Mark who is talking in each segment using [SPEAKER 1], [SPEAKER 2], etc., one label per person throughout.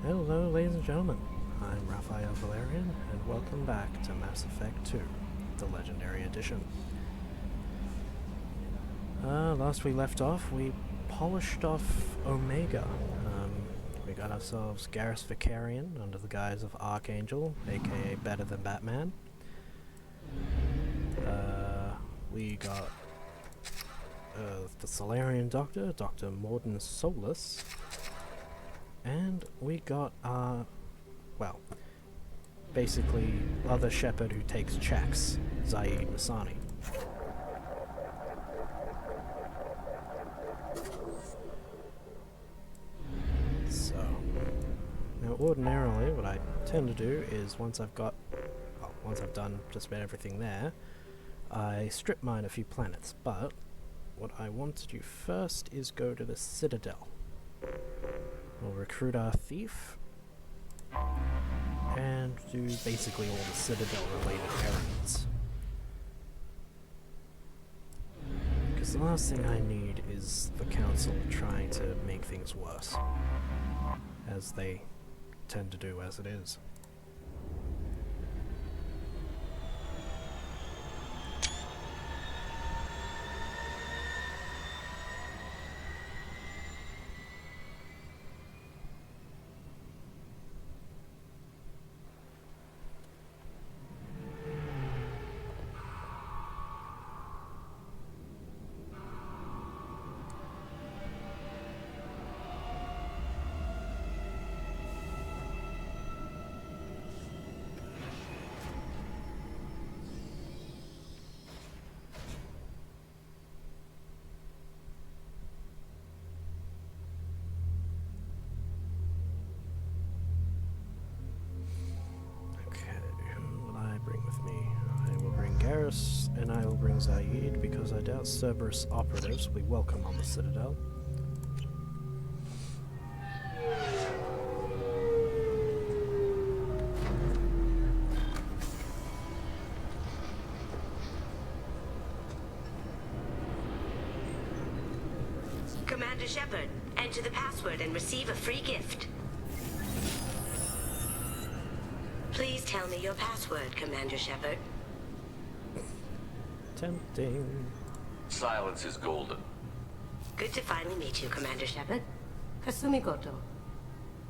[SPEAKER 1] Hello, ladies and gentlemen. I'm Raphael Valerian, and welcome back to Mass Effect 2, the Legendary Edition. Last we left off, we polished off Omega. We got ourselves Garrus Vicarian under the guise of Archangel, aka Better Than Batman. We got the Solarian Doctor, Dr. Morden Solus. And we got well, basically other Shepard who takes checks, Zaid Masani. So, now ordinarily what I tend to do is once I've done just about everything there, I strip mine a few planets, but what I want to do first is go to the Citadel. We'll recruit our thief and do basically all the Citadel related errands. Because the last thing I need is the Council trying to make things worse, as they tend to do as it is. Garrus and I will bring Zaid because I doubt Cerberus operatives will be welcome on the Citadel.
[SPEAKER 2] Commander Shepard, enter the password and receive a free gift. Please tell me your password, Commander Shepard.
[SPEAKER 1] Tempting.
[SPEAKER 3] Silence is golden.
[SPEAKER 2] Good to finally meet you, Commander Shepard. Kasumi Goto.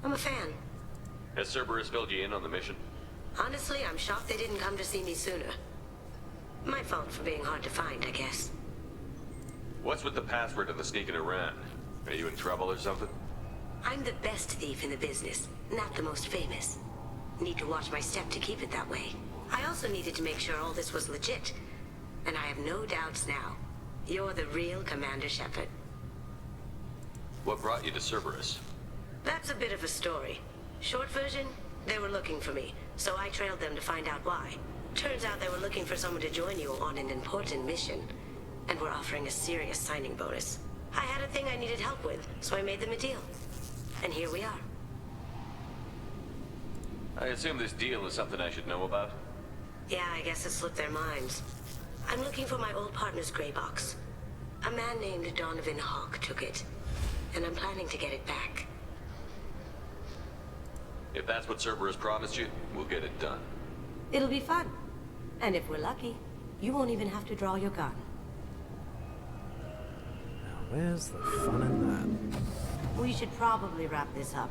[SPEAKER 2] I'm a fan.
[SPEAKER 3] Has Cerberus filled you in on the mission?
[SPEAKER 2] Honestly, I'm shocked they didn't come to see me sooner. My fault for being hard to find, I guess.
[SPEAKER 3] What's with the password and the sneaking around? Are you in trouble or something?
[SPEAKER 2] I'm the best thief in the business, not the most famous. Need to watch my step to keep it that way. I also needed to make sure all this was legit. And I have no doubts now. You're the real Commander Shepard.
[SPEAKER 3] What brought you to Cerberus?
[SPEAKER 2] That's a bit of a story. Short version, they were looking for me, so I trailed them to find out why. Turns out they were looking for someone to join you on an important mission, and were offering a serious signing bonus. I had a thing I needed help with, so I made them a deal. And here we are.
[SPEAKER 3] I assume this deal is something I should know about?
[SPEAKER 2] Yeah, I guess it slipped their minds. I'm looking for my old partner's gray box. A man named Donovan Hawk took it, and I'm planning to get it back.
[SPEAKER 3] If that's what Cerberus promised you, we'll get it done.
[SPEAKER 2] It'll be fun. And if we're lucky, you won't even have to draw your gun.
[SPEAKER 1] Now where's the fun in that?
[SPEAKER 2] We should probably wrap this up.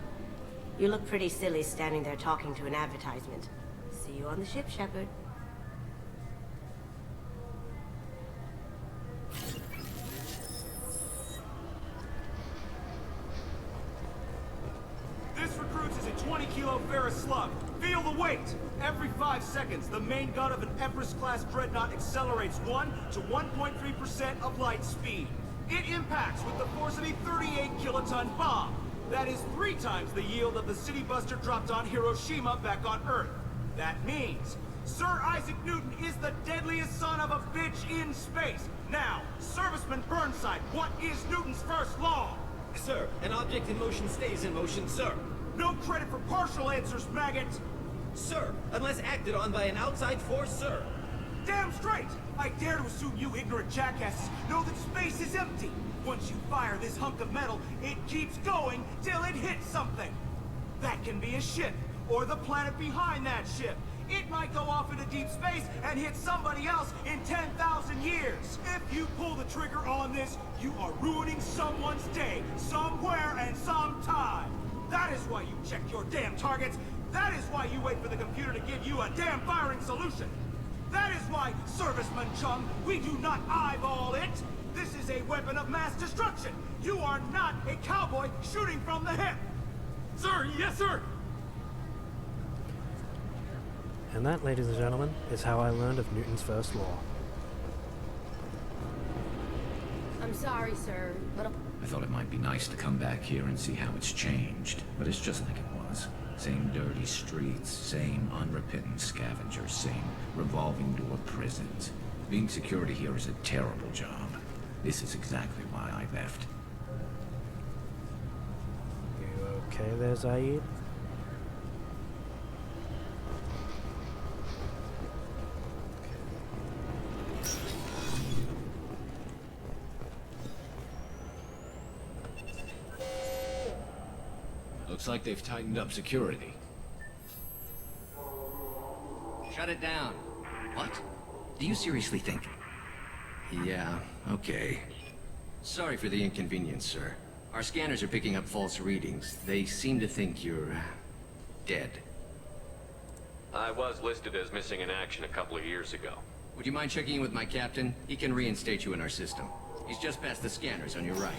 [SPEAKER 2] You look pretty silly standing there talking to an advertisement. See you on the ship, Shepard.
[SPEAKER 4] Slug. Feel the weight! Every 5 seconds, the main gun of an Empress-class dreadnought accelerates 1 to 1.3% of light speed. It impacts with the force of a 38-kiloton bomb. That is 3 times the yield of the city buster dropped on Hiroshima back on Earth. That means Sir Isaac Newton is the deadliest son of a bitch in space. Now, Serviceman Burnside, what is Newton's first law?
[SPEAKER 5] Sir, an object in motion stays in motion, sir.
[SPEAKER 4] No credit for partial answers, maggot!
[SPEAKER 5] Sir, unless acted on by an outside force, sir.
[SPEAKER 4] Damn straight! I dare to assume you ignorant jackasses know that space is empty. Once you fire this hunk of metal, it keeps going till it hits something. That can be a ship, or the planet behind that ship. It might go off into deep space and hit somebody else in 10,000 years. If you pull the trigger on this, you are ruining someone's day, somewhere and sometime. That is why you check your damn targets. That is why you wait for the computer to give you a damn firing solution. That is why, Serviceman Chung, we do not eyeball it. This is a weapon of mass destruction. You are not a cowboy shooting from the hip. Sir, yes, sir.
[SPEAKER 1] And that, ladies and gentlemen, is how I learned of Newton's first law.
[SPEAKER 6] I'm sorry, sir, but
[SPEAKER 7] I thought it might be nice to come back here and see how it's changed, but it's just like it was. Same dirty streets, same unrepentant scavengers, same revolving door prisons. Being security here is a terrible job. This is exactly why I left.
[SPEAKER 1] You okay there, Zaid?
[SPEAKER 7] Looks like they've tightened up security.
[SPEAKER 5] Shut it down.
[SPEAKER 7] What? Do you seriously think? Yeah, okay.
[SPEAKER 8] Sorry for the inconvenience, sir. Our scanners are picking up false readings. They seem to think you're dead.
[SPEAKER 3] I was listed as missing in action a couple of years ago.
[SPEAKER 8] Would you mind checking in with my captain? He can reinstate you in our system. He's just past the scanners on your right.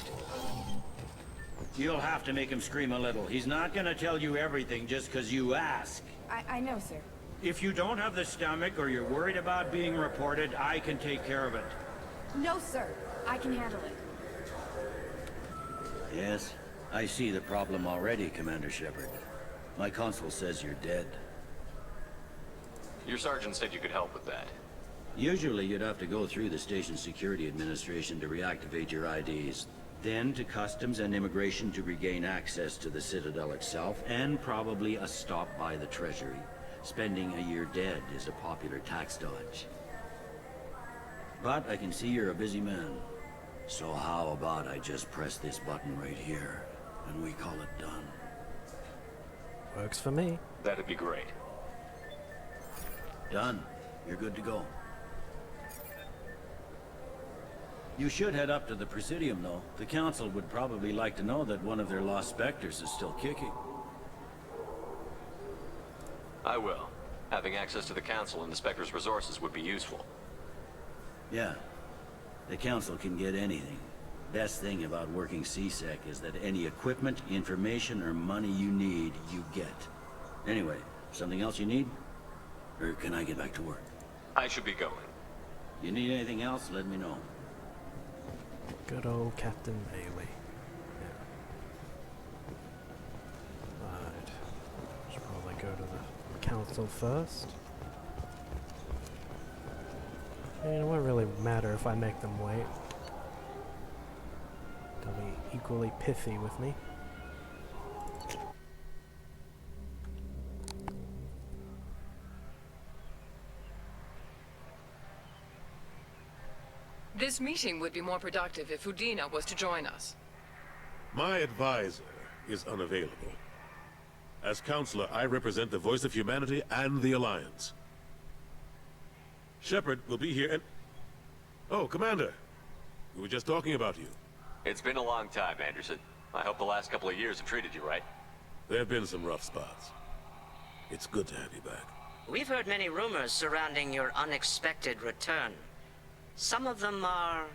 [SPEAKER 9] You'll have to make him scream a little. He's not gonna tell you everything just because you ask.
[SPEAKER 6] I know, sir.
[SPEAKER 9] If you don't have the stomach or you're worried about being reported, I can take care of it.
[SPEAKER 6] No, sir. I can handle it.
[SPEAKER 9] Yes, I see the problem already, Commander Shepard. My consul says you're dead.
[SPEAKER 3] Your sergeant said you could help with that.
[SPEAKER 9] Usually you'd have to go through the station security administration to reactivate your IDs. Then to Customs and Immigration to regain access to the Citadel itself, and probably a stop by the Treasury. Spending a year dead is a popular tax dodge. But I can see you're a busy man. So how about I just press this button right here, and we call it done?
[SPEAKER 1] Works for me.
[SPEAKER 3] That'd be great.
[SPEAKER 9] Done. You're good to go. You should head up to the Presidium, though. The Council would probably like to know that one of their lost Spectres is still kicking.
[SPEAKER 3] I will. Having access to the Council and the Spectre's resources would be useful.
[SPEAKER 9] Yeah. The Council can get anything. Best thing about working CSEC is that any equipment, information, or money you need, you get. Anyway, something else you need? Or can I get back to work?
[SPEAKER 3] I should be going.
[SPEAKER 9] You need anything else, let me know.
[SPEAKER 1] Good old Captain Bailey. Yeah. Right. Should probably go to the council first. I mean, it won't really matter if I make them wait. They'll be equally pithy with me.
[SPEAKER 10] This meeting would be more productive if Udina was to join us.
[SPEAKER 11] My advisor is unavailable. As counselor, I represent the voice of humanity and the Alliance. Shepard will be here and... Oh, Commander. We were just talking about you.
[SPEAKER 3] It's been a long time, Anderson. I hope the last couple of years have treated you right.
[SPEAKER 11] There have been some rough spots. It's good to have you back.
[SPEAKER 2] We've heard many rumors surrounding your unexpected return. Some of them are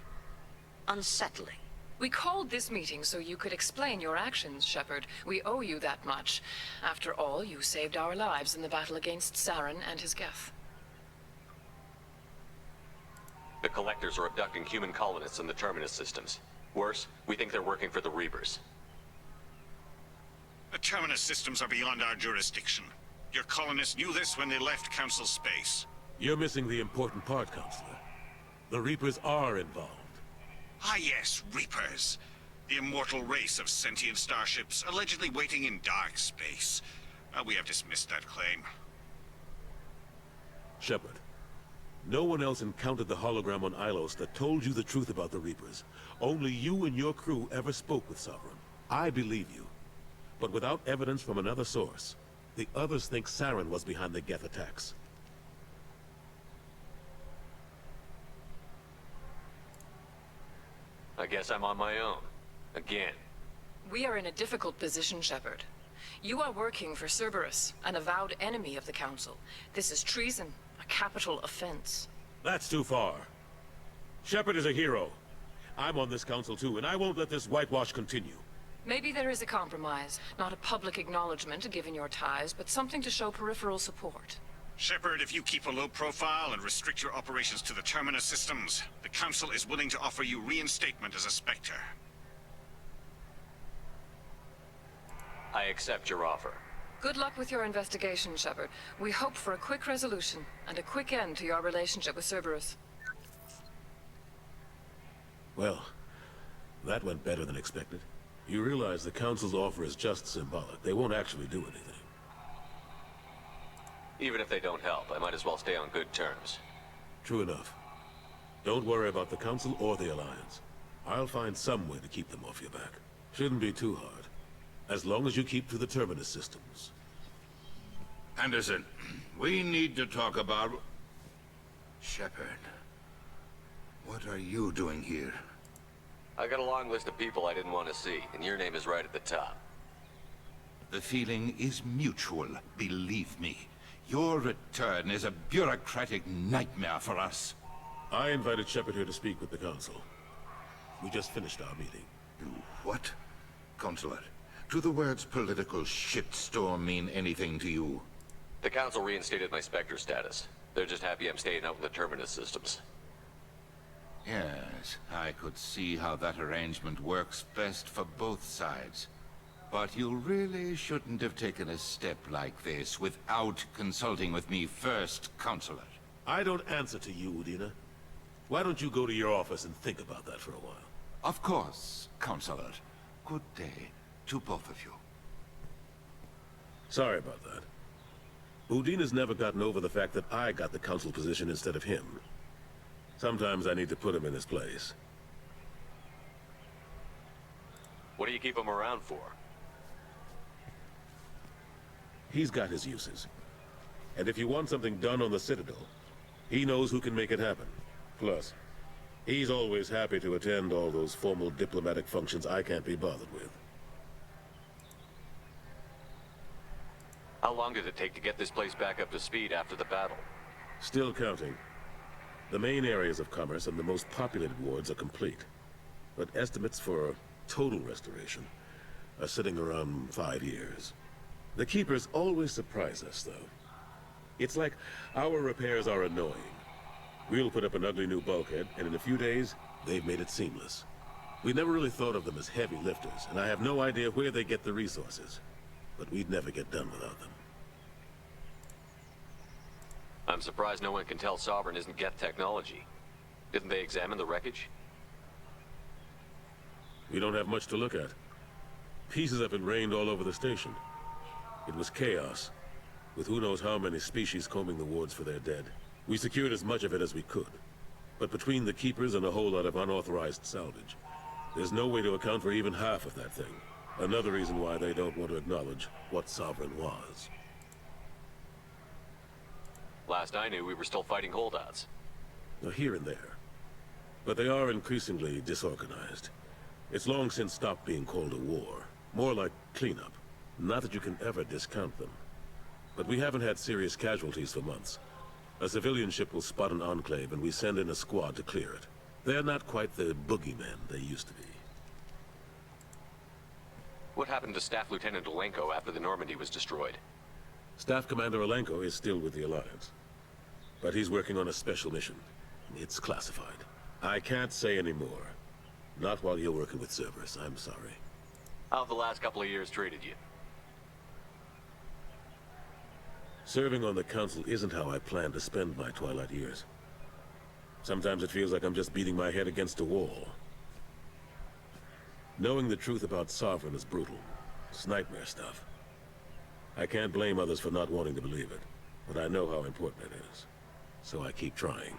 [SPEAKER 2] unsettling.
[SPEAKER 10] We called this meeting so you could explain your actions, Shepard. We owe you that much. After all, you saved our lives in the battle against Saren and his Geth.
[SPEAKER 3] The Collectors are abducting human colonists in the Terminus systems. Worse, we think they're working for the Reapers.
[SPEAKER 12] The Terminus systems are beyond our jurisdiction. Your colonists knew this when they left Council space.
[SPEAKER 11] You're missing the important part, Counselor. The Reapers are involved.
[SPEAKER 12] Ah yes, Reapers. The immortal race of sentient starships allegedly waiting in dark space. We have dismissed that claim.
[SPEAKER 11] Shepard, no one else encountered the hologram on Ilos that told you the truth about the Reapers. Only you and your crew ever spoke with Sovereign. I believe you. but without evidence from another source. The others think Saren was behind the Geth attacks.
[SPEAKER 3] I guess I'm on my own. Again.
[SPEAKER 10] We are in a difficult position, Shepard. You are working for Cerberus, an avowed enemy of the Council. This is treason, a capital offense.
[SPEAKER 11] That's too far. Shepard is a hero. I'm on this council too, and I won't let this whitewash continue.
[SPEAKER 10] Maybe there is a compromise. Not a public acknowledgement given your ties, but something to show peripheral support.
[SPEAKER 12] Shepard, if you keep a low profile and restrict your operations to the Terminus systems, the Council is willing to offer you reinstatement as a Spectre.
[SPEAKER 3] I accept your offer.
[SPEAKER 10] Good luck with your investigation, Shepard. We hope for a quick resolution, and a quick end to your relationship with Cerberus.
[SPEAKER 11] Well, that went better than expected. You realize the Council's offer is just symbolic. They won't actually do anything.
[SPEAKER 3] Even if they don't help, I might as well stay on good terms.
[SPEAKER 11] True enough. Don't worry about the Council or the Alliance. I'll find some way to keep them off your back. Shouldn't be too hard. As long as you keep to the Terminus systems.
[SPEAKER 13] Anderson, we need to talk about... Shepard. What are you doing here?
[SPEAKER 3] I got a long list of people I didn't want to see, and your name is right at the top.
[SPEAKER 13] The feeling is mutual, believe me. Your return is a bureaucratic nightmare for us.
[SPEAKER 11] I invited Shepard here to speak with the Council. We just finished our meeting.
[SPEAKER 13] What? Consular, do the words political shitstorm mean anything to you?
[SPEAKER 3] The Council reinstated my Spectre status. They're just happy I'm staying out in the Terminus systems.
[SPEAKER 13] Yes, I could see how that arrangement works best for both sides. But you really shouldn't have taken a step like this without consulting with me first, Consular.
[SPEAKER 11] I don't answer to you, Udina. Why don't you go to your office and think about that for a while?
[SPEAKER 13] Of course, Consular. Good day to both of you.
[SPEAKER 11] Sorry about that. Udina's never gotten over the fact that I got the Council position instead of him. Sometimes I need to put him in his place.
[SPEAKER 3] What do you keep him around for?
[SPEAKER 11] He's got his uses. And if you want something done on the Citadel, he knows who can make it happen. Plus, he's always happy to attend all those formal diplomatic functions I can't be bothered with.
[SPEAKER 3] How long did it take to get this place back up to speed after the battle?
[SPEAKER 11] Still counting. The main areas of commerce and the most populated wards are complete. But estimates for a total restoration are sitting around 5 years. The Keepers always surprise us, though. It's like our repairs are annoying. We'll put up an ugly new bulkhead, and in a few days, they've made it seamless. We never really thought of them as heavy lifters, and I have no idea where they get the resources. But we'd never get done without them.
[SPEAKER 3] I'm surprised no one can tell Sovereign isn't Geth technology. Didn't they examine the wreckage?
[SPEAKER 11] We don't have much to look at. Pieces have been rained all over the station. It was chaos, with who knows how many species combing the wards for their dead. We secured as much of it as we could. But between the Keepers and a whole lot of unauthorized salvage, there's no way to account for even half of that thing. Another reason why they don't want to acknowledge what Sovereign was.
[SPEAKER 3] Last I knew, we were still fighting holdouts.
[SPEAKER 11] Here and there. But they are increasingly disorganized. It's long since stopped being called a war. More like cleanup. Not that you can ever discount them. But we haven't had serious casualties for months. A civilian ship will spot an enclave and we send in a squad to clear it. They're not quite the boogeymen they used to be.
[SPEAKER 3] What happened to Staff Lieutenant Olenko after the Normandy was destroyed?
[SPEAKER 11] Staff Commander Olenko is still with the Alliance. But he's working on a special mission. It's classified. I can't say any more. Not while you're working with Cerberus, I'm sorry.
[SPEAKER 3] How have the last couple of years treated you?
[SPEAKER 11] Serving on the Council isn't how I plan to spend my twilight years. Sometimes it feels like I'm just beating my head against a wall. Knowing the truth about Sovereign is brutal. It's nightmare stuff. I can't blame others for not wanting to believe it, but I know how important it is. So I keep trying.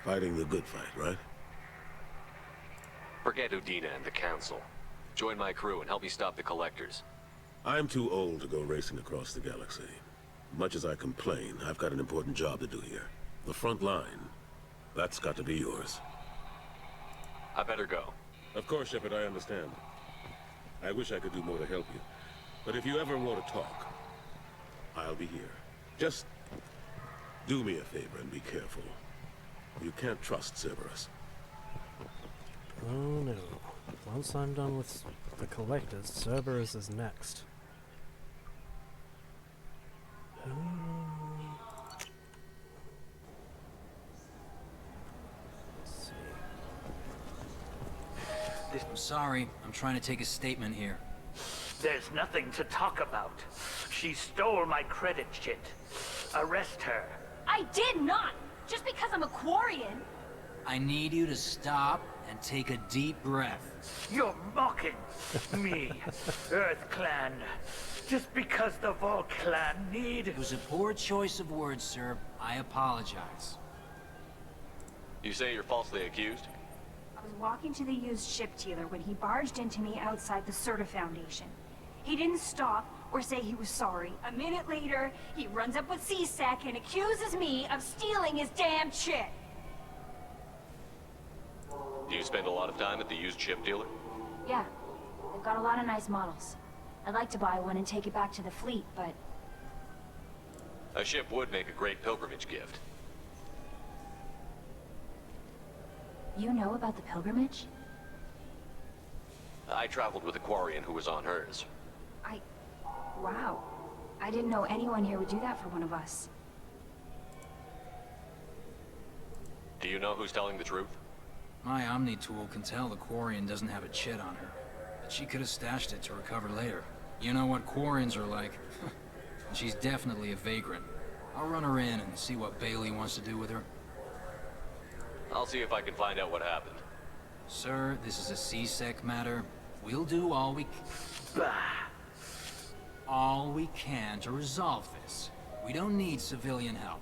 [SPEAKER 11] Fighting the good fight, right?
[SPEAKER 3] Forget Udina and the Council. Join my crew and help me stop the collectors.
[SPEAKER 11] I'm too old to go racing across the galaxy. Much as I complain, I've got an important job to do here. The front line. That's got to be yours.
[SPEAKER 3] I better go.
[SPEAKER 11] Of course, Shepard, I understand. I wish I could do more to help you. But if you ever want to talk, I'll be here. Just do me a favor and be careful. You can't trust Cerberus.
[SPEAKER 1] Oh no. Once I'm done with the collectors, Cerberus is next. Let's see.
[SPEAKER 14] I'm sorry, I'm trying to take a statement here.
[SPEAKER 15] There's nothing to talk about. She stole my credit chit. Arrest her.
[SPEAKER 6] I did not! Just because I'm a Quarian!
[SPEAKER 14] I need you to stop and take a deep breath.
[SPEAKER 15] You're mocking me, Earth Clan. Just because the Vol Clan need...
[SPEAKER 14] It was a poor choice of words, sir. I apologize.
[SPEAKER 3] You say you're falsely accused?
[SPEAKER 16] I was walking to the used ship dealer when he barged into me outside the Serta Foundation. He didn't stop or say he was sorry. A minute later, he runs up with C-Sec and accuses me of stealing his damn chip.
[SPEAKER 3] Do you spend a lot of time at the used ship dealer?
[SPEAKER 16] Yeah, they've got a lot of nice models. I'd like to buy one and take it back to the fleet, but...
[SPEAKER 3] A ship would make a great pilgrimage gift.
[SPEAKER 16] You know about the pilgrimage?
[SPEAKER 3] I traveled with a Quarian who was on hers.
[SPEAKER 16] Wow. I didn't know anyone here would do that for one of us.
[SPEAKER 3] Do you know who's telling the truth?
[SPEAKER 14] My Omni tool can tell the Quarian doesn't have a chit on her, but she could have stashed it to recover later. You know what Quarians are like. She's definitely a vagrant. I'll run her in and see what Bailey wants to do with her.
[SPEAKER 3] I'll see if I can find out what happened.
[SPEAKER 14] Sir, this is a C-Sec matter. We'll do all we can to resolve this. We don't need civilian help.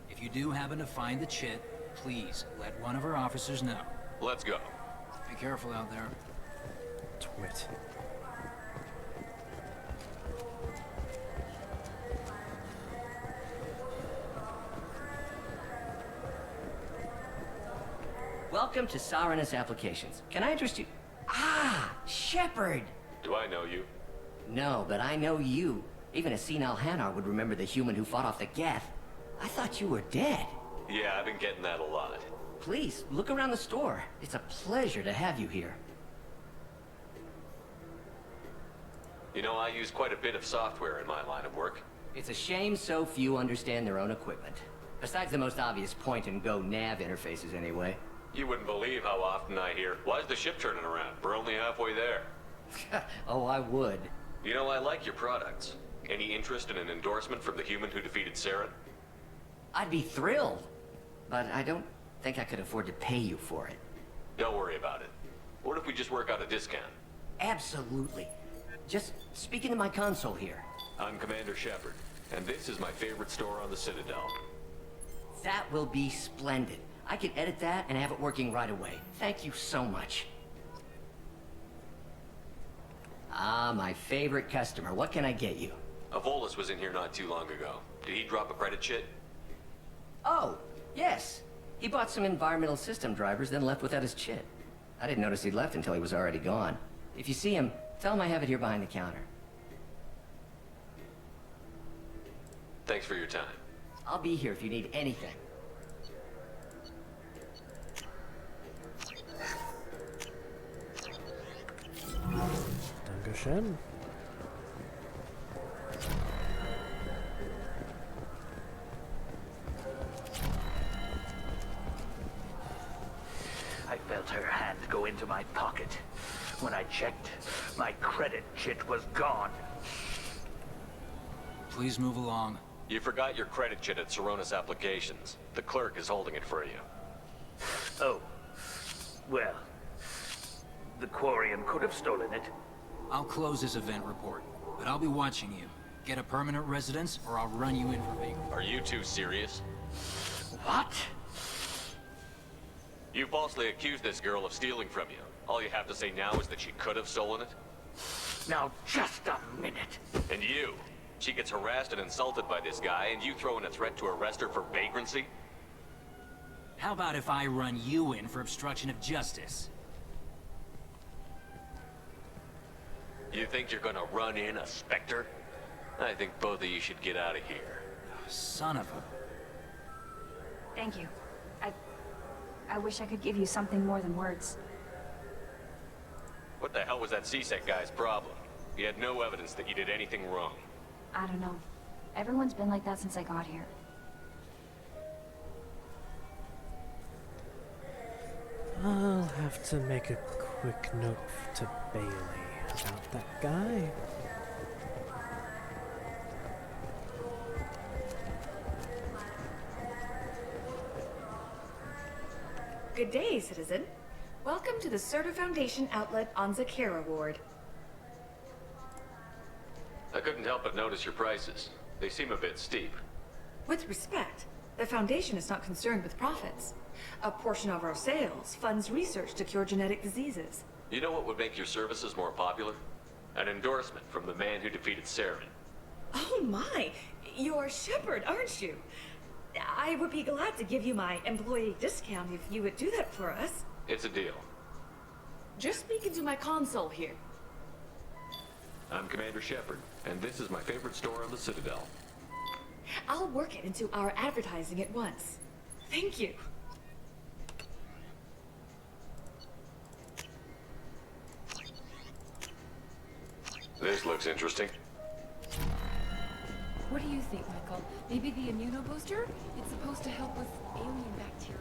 [SPEAKER 14] If you do happen to find the chit, please let one of our officers know.
[SPEAKER 3] Let's go.
[SPEAKER 14] Be careful out there.
[SPEAKER 1] Twit.
[SPEAKER 17] Welcome to Sarenus Applications. Can I interest you? Ah, Shepard!
[SPEAKER 3] Do I know you?
[SPEAKER 17] No, but I know you. Even a senile Hanar would remember the human who fought off the Geth. I thought you were dead.
[SPEAKER 3] Yeah, I've been getting that a lot.
[SPEAKER 17] Please, look around the store. It's a pleasure to have you here.
[SPEAKER 3] You know, I use quite a bit of software in my line of work.
[SPEAKER 17] It's a shame so few understand their own equipment. Besides the most obvious point-and-go nav interfaces, anyway.
[SPEAKER 3] You wouldn't believe how often I hear, "Why's the ship turning around? We're only halfway there."
[SPEAKER 17] Oh, I would.
[SPEAKER 3] You know, I like your products. Any interest in an endorsement from the human who defeated Saren?
[SPEAKER 17] I'd be thrilled. But I don't think I could afford to pay you for it.
[SPEAKER 3] Don't worry about it. What if we just work out a discount?
[SPEAKER 17] Absolutely. Just speak into my console here.
[SPEAKER 3] I'm Commander Shepard, and this is my favorite store on the Citadel.
[SPEAKER 17] That will be splendid. I can edit that and have it working right away. Thank you so much. Ah, my favorite customer. What can I get you?
[SPEAKER 3] A Volus was in here not too long ago. Did he drop a credit chit?
[SPEAKER 17] Oh, yes. He bought some environmental system drivers, then left without his chit. I didn't notice he'd left until he was already gone. If you see him, tell him I have it here behind the counter.
[SPEAKER 3] Thanks for your time.
[SPEAKER 17] I'll be here if you need anything.
[SPEAKER 1] Dankeschön.
[SPEAKER 15] I felt her hand go into my pocket. When I checked, my credit chit was gone.
[SPEAKER 14] Please move along.
[SPEAKER 3] You forgot your credit chit at Sarenus Applications. The clerk is holding it for you.
[SPEAKER 15] Oh. Well, the Quarian could have stolen it.
[SPEAKER 14] I'll close this event report, but I'll be watching you. Get a permanent residence, or I'll run you in for vagrancy.
[SPEAKER 3] Are you two serious?
[SPEAKER 15] What?
[SPEAKER 3] You falsely accused this girl of stealing from you. All you have to say now is that she could have stolen it?
[SPEAKER 15] Now, just a minute.
[SPEAKER 3] And you? She gets harassed and insulted by this guy, and you throw in a threat to arrest her for vagrancy?
[SPEAKER 14] How about if I run you in for obstruction of justice?
[SPEAKER 3] You think you're gonna run in a Spectre? I think both of you should get out of here.
[SPEAKER 14] Son of a...
[SPEAKER 16] Thank you. I wish I could give you something more than words.
[SPEAKER 3] What the hell was that CSEC guy's problem? He had no evidence that you did anything wrong.
[SPEAKER 16] I don't know. Everyone's been like that since I got here.
[SPEAKER 1] I'll have to make a quick note to Bailey about that guy.
[SPEAKER 18] Good day, citizen. Welcome to the Serta Foundation outlet on Zakera Ward.
[SPEAKER 3] I couldn't help but notice your prices. They seem a bit steep.
[SPEAKER 18] With respect, the Foundation is not concerned with profits. A portion of our sales funds research to cure genetic diseases.
[SPEAKER 3] You know what would make your services more popular? An endorsement from the man who defeated Saren.
[SPEAKER 18] Oh my! You're Shepard, aren't you? I would be glad to give you my employee discount if you would do that for us.
[SPEAKER 3] It's a deal.
[SPEAKER 18] Just speaking to my console here.
[SPEAKER 3] I'm Commander Shepard, and this is my favorite store on the Citadel.
[SPEAKER 18] I'll work it into our advertising at once. Thank you.
[SPEAKER 3] This looks interesting.
[SPEAKER 6] What do you think, Michael? Maybe the immunobooster? It's supposed to help with alien bacteria.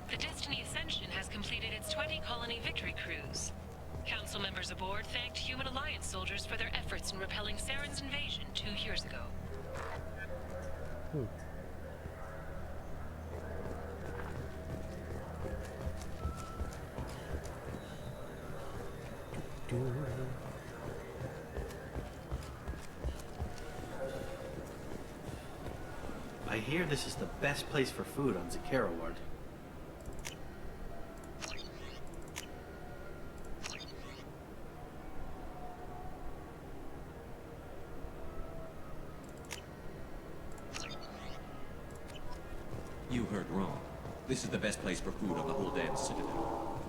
[SPEAKER 19] The Destiny Ascension has completed its 20-colony victory cruise. Council members aboard thanked Human Alliance soldiers for their efforts in repelling Saren's invasion 2 years ago.
[SPEAKER 20] I hear this is the best place for food on Zakera Ward.
[SPEAKER 5] You heard wrong. This is the best place for food on the whole damn Citadel.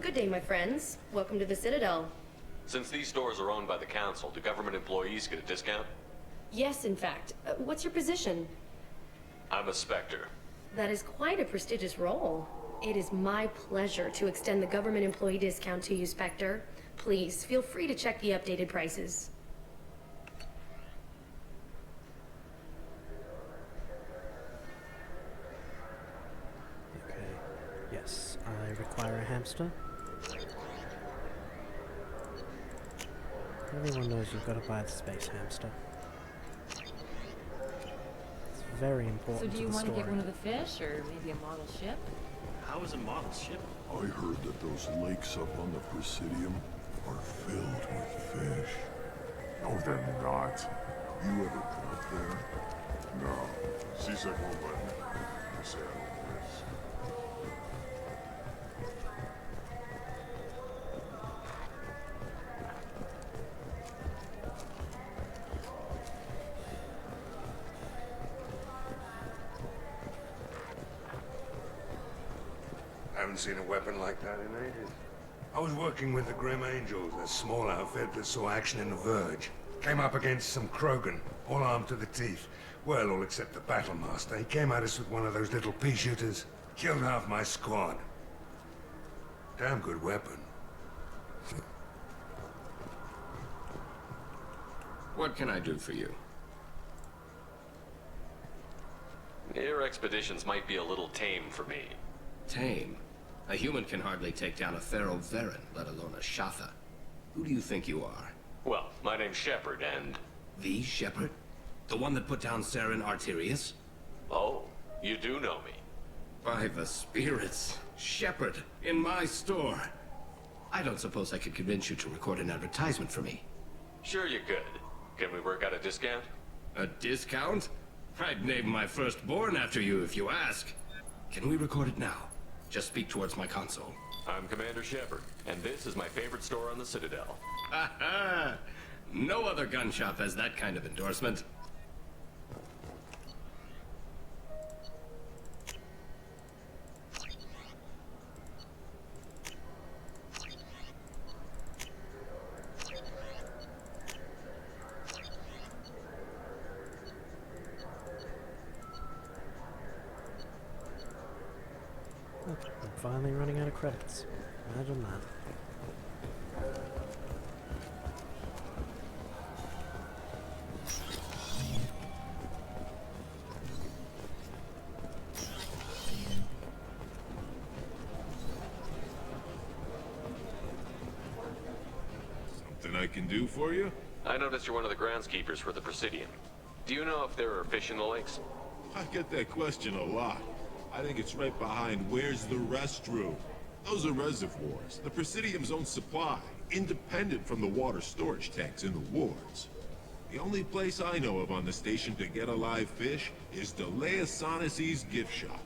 [SPEAKER 21] Good day, my friends. Welcome to the Citadel.
[SPEAKER 3] Since these stores are owned by the Council, do government employees get a discount?
[SPEAKER 21] Yes, in fact. What's your position?
[SPEAKER 3] I'm a Spectre.
[SPEAKER 21] That is quite a prestigious role. It is my pleasure to extend the government employee discount to you, Spectre. Please, feel free to check the updated prices.
[SPEAKER 1] Okay. Yes, I require a hamster. Everyone knows you've got to buy the space hamster. It's very important.
[SPEAKER 6] So do you
[SPEAKER 1] to the
[SPEAKER 6] want to get
[SPEAKER 1] story.
[SPEAKER 6] one of the fish, or maybe a model ship?
[SPEAKER 20] How is a model ship?
[SPEAKER 22] I heard that those lakes up on the Presidium are filled with fish. No, they're not. You ever been up there? No. CSEC won't let me. They say I don't risk.
[SPEAKER 23] I haven't seen a weapon like that in ages. I was working with the Grim Angels, a small outfit that saw action in the Verge. Came up against some Krogan, all armed to the teeth. Well, all except the Battlemaster. He came at us with one of those little pea shooters. Killed half my squad. Damn good weapon.
[SPEAKER 8] What can I do for you?
[SPEAKER 3] Your expeditions might be a little tame for me.
[SPEAKER 8] Tame? A human can hardly take down a Pharaoh Varen, let alone a Shatha. Who do you think you are?
[SPEAKER 3] Well, my name's Shepard, and...
[SPEAKER 8] The Shepard? The one that put down Saren Arterius?
[SPEAKER 3] Oh, you do know me.
[SPEAKER 8] By the spirits. Shepard, in my store. I don't suppose I could convince you to record an advertisement for me.
[SPEAKER 3] Sure you could. Can we work out a discount?
[SPEAKER 8] A discount? I'd name my firstborn after you if you ask. Can we record it now? Just speak towards my console.
[SPEAKER 3] I'm Commander Shepard, and this is my favorite store on the Citadel.
[SPEAKER 8] Ha ha! No other gun shop has that kind of endorsement.
[SPEAKER 1] I'm finally running out of credits. Imagine that.
[SPEAKER 22] Something I can do for you?
[SPEAKER 3] I noticed you're one of the groundskeepers for the Presidium. Do you know if there are fish in the lakes?
[SPEAKER 22] I get that question a lot. I think it's right behind where's the restroom. Those are reservoirs, the Presidium's own supply, independent from the water storage tanks in the wards. The only place I know of on the station to get a live fish is Delea Sonis's gift shop.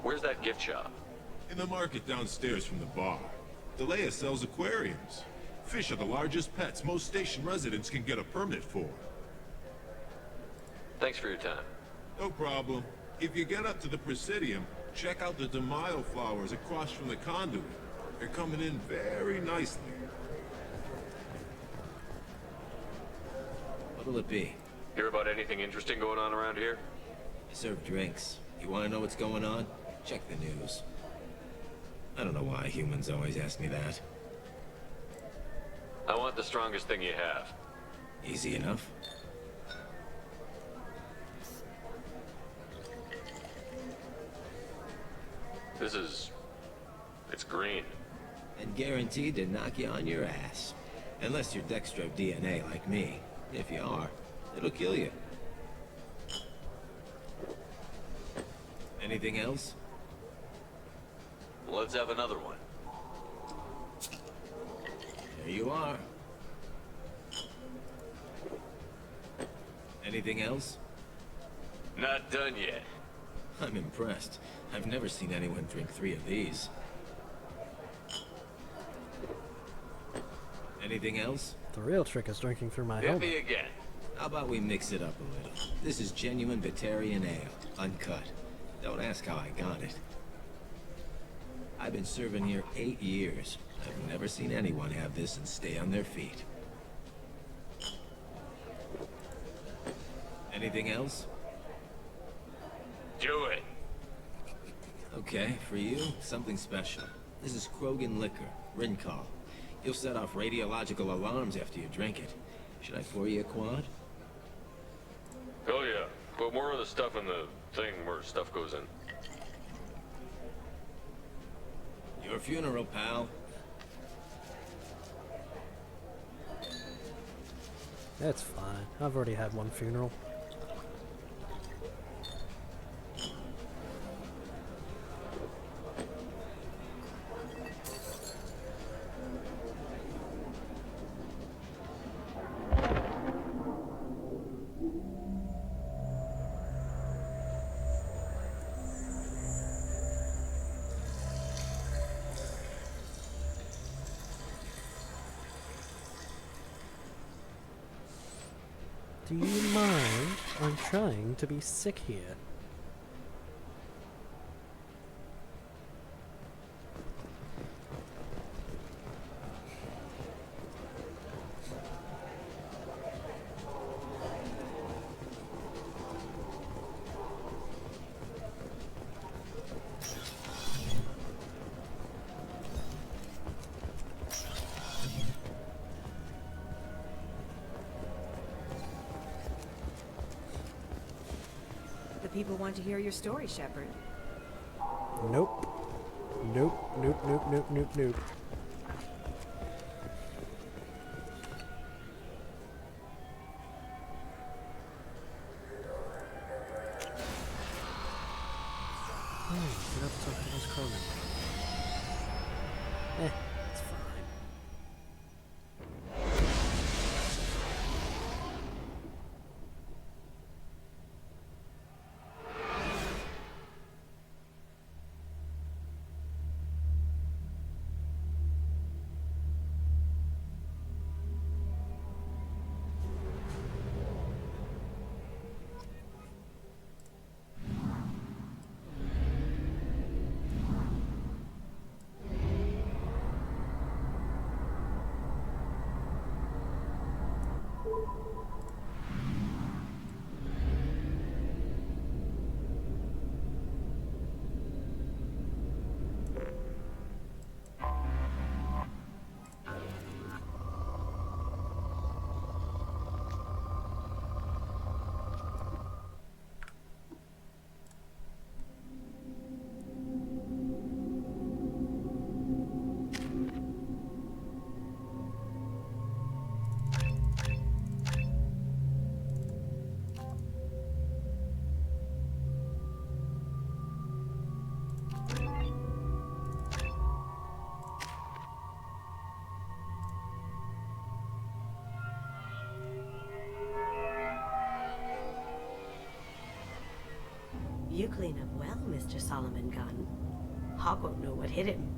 [SPEAKER 3] Where's that gift shop?
[SPEAKER 22] In the market downstairs from the bar. Delea sells aquariums. Fish are the largest pets most station residents can get a permit for.
[SPEAKER 3] Thanks for your time.
[SPEAKER 22] No problem. If you get up to the Presidium, check out the DeMaio flowers across from the conduit. They're coming in very nicely.
[SPEAKER 8] What'll it be?
[SPEAKER 3] Hear about anything interesting going on around here?
[SPEAKER 8] I serve drinks. You want to know what's going on? Check the news. I don't know why humans always ask me that.
[SPEAKER 3] I want the strongest thing you have.
[SPEAKER 8] Easy enough.
[SPEAKER 3] It's green.
[SPEAKER 8] And guaranteed to knock you on your ass. Unless you're Dextro DNA like me. If you are, it'll kill you. Anything else?
[SPEAKER 3] Let's have another one.
[SPEAKER 8] There you are. Anything else?
[SPEAKER 3] Not done yet.
[SPEAKER 8] I'm impressed. I've never seen anyone drink 3 of these. Anything else?
[SPEAKER 1] The real trick is drinking through my
[SPEAKER 3] Hit
[SPEAKER 1] helmet.
[SPEAKER 3] me again.
[SPEAKER 8] How about we mix it up a little? This is genuine Batarian ale, uncut. Don't ask how I got it. I've been serving here 8 years. I've never seen anyone have this and stay on their feet. Anything else?
[SPEAKER 3] Do it.
[SPEAKER 8] Okay, for you, something special. This is Krogan liquor, Rincol. You'll set off radiological alarms after you drink it. Should I pour you a quad?
[SPEAKER 3] Oh yeah. Put more of the stuff in the thing where stuff goes in.
[SPEAKER 8] Your funeral, pal.
[SPEAKER 1] That's fine. I've already had one funeral. Do you mind? I'm trying to be sick here.
[SPEAKER 4] People want to hear your story, Shepard.
[SPEAKER 1] Nope. Nope, nope, nope, nope, nope, nope. Forgot to talk to those crewmen. It's fine.
[SPEAKER 2] You clean up well, Mr. Solomon Gunn. Hawk won't know what hit him.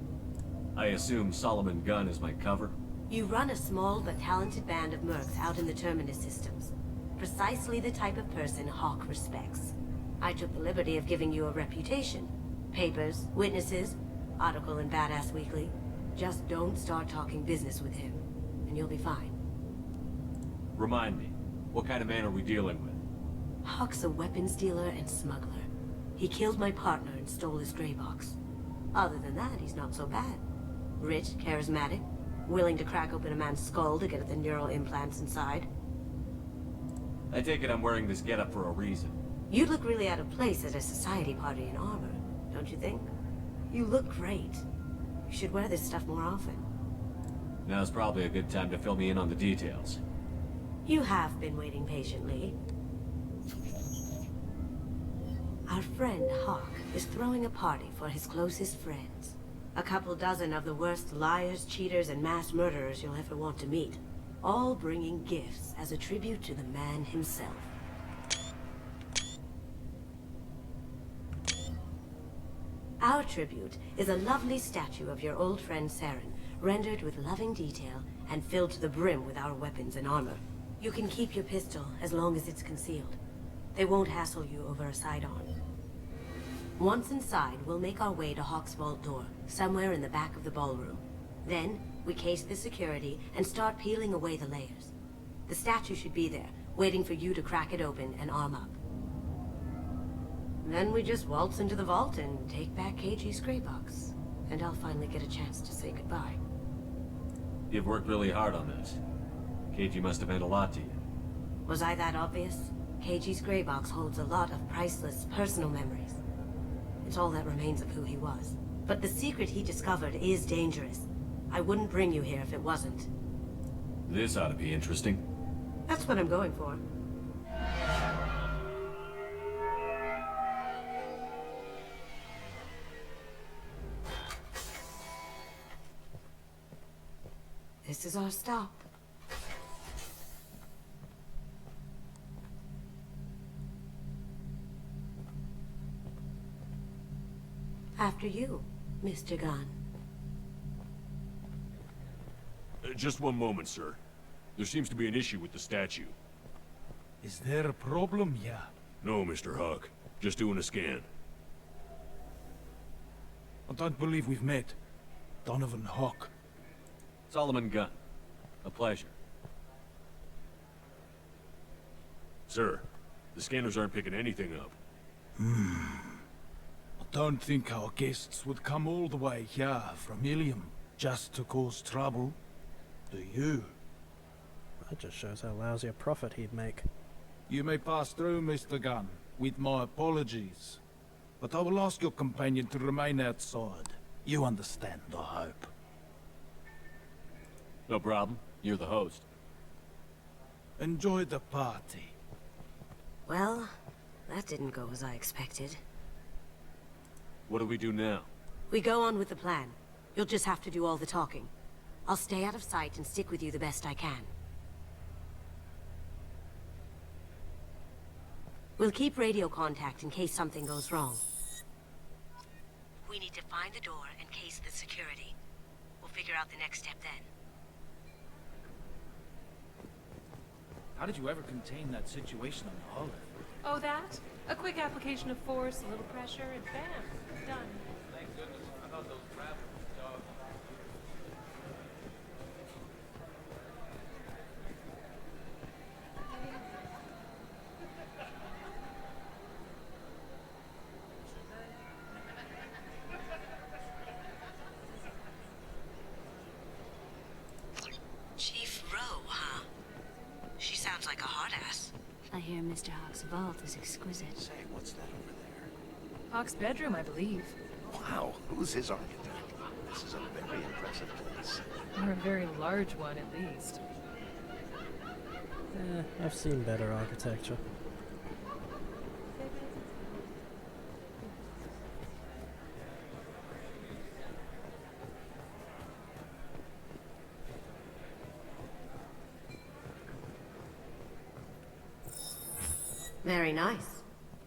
[SPEAKER 4] I assume Solomon Gunn is my cover?
[SPEAKER 2] You run a small but talented band of mercs out in the Terminus systems. Precisely the type of person Hawk respects. I took the liberty of giving you a reputation. Papers, witnesses, article in Badass Weekly. Just don't start talking business with him, and you'll be fine.
[SPEAKER 4] Remind me, what kind of man are we dealing with?
[SPEAKER 2] Hawk's a weapons dealer and smuggler. He killed my partner and stole his gray box. Other than that, he's not so bad. Rich, charismatic, willing to crack open a man's skull to get at the neural implants inside.
[SPEAKER 4] I take it I'm wearing this getup for a reason.
[SPEAKER 2] You'd look really out of place at a society party in armor, don't you think? You look great. You should wear this stuff more often.
[SPEAKER 4] Now's probably a good time to fill me in on the details.
[SPEAKER 2] You have been waiting patiently. Our friend Hawk is throwing a party for his closest friends. A couple dozen of the worst liars, cheaters, and mass murderers you'll ever want to meet. All bringing gifts as a tribute to the man himself. Our tribute is a lovely statue of your old friend Saren, rendered with loving detail and filled to the brim with our weapons and armor. You can keep your pistol as long as it's concealed. They won't hassle you over a sidearm. Once inside, we'll make our way to Hawk's vault door, somewhere in the back of the ballroom. Then, we case the security and start peeling away the layers. The statue should be there, waiting for you to crack it open and arm up. Then we just waltz into the vault and take back KG's gray box. And I'll finally get a chance to say goodbye.
[SPEAKER 4] You've worked really hard on this. KG must have meant a lot to you.
[SPEAKER 2] Was I that obvious? KG's gray box holds a lot of priceless personal memories. It's all that remains of who he was. But the secret he discovered is dangerous. I wouldn't bring you here if it wasn't.
[SPEAKER 4] This ought to be interesting.
[SPEAKER 2] That's what I'm going for. This is our stop. After you, Mr. Gunn.
[SPEAKER 7] Just one moment, sir. There seems to be an issue with the statue.
[SPEAKER 9] Is there a problem, yeah?
[SPEAKER 7] No, Mr. Hawk. Just doing a scan.
[SPEAKER 9] I don't believe we've met. Donovan Hawk.
[SPEAKER 4] Solomon Gunn. A pleasure.
[SPEAKER 7] Sir, the scanners aren't picking anything up.
[SPEAKER 9] I don't think our guests would come all the way here from Ilium just to cause trouble. Do you?
[SPEAKER 1] That just shows how lousy a profit he'd make.
[SPEAKER 9] You may pass through, Mr. Gunn, with my apologies. But I will ask your companion to remain outside. You understand, I hope.
[SPEAKER 7] No problem. You're the host.
[SPEAKER 9] Enjoy the party.
[SPEAKER 2] Well, that didn't go as I expected.
[SPEAKER 7] What do we do now?
[SPEAKER 2] We go on with the plan. You'll just have to do all the talking. I'll stay out of sight and stick with you the best I can. We'll keep radio contact in case something goes wrong. We need to find the door and case the security. We'll figure out the next step then.
[SPEAKER 9] How did you ever contain that situation on the Olive?
[SPEAKER 19] Oh, that? A quick application of force, a little pressure, and bam, done.
[SPEAKER 9] Thank goodness. I thought those travelers dogs.
[SPEAKER 2] Chief Rowe, huh? She sounds like a hard ass. I hear Mr. Hawk's vault is exquisite.
[SPEAKER 20] Say, what's that over there?
[SPEAKER 19] Hawk's bedroom, I believe.
[SPEAKER 20] Wow, who's his architect? This is a very impressive place.
[SPEAKER 19] Or a very large one, at least.
[SPEAKER 1] I've seen better architecture.
[SPEAKER 2] Very nice.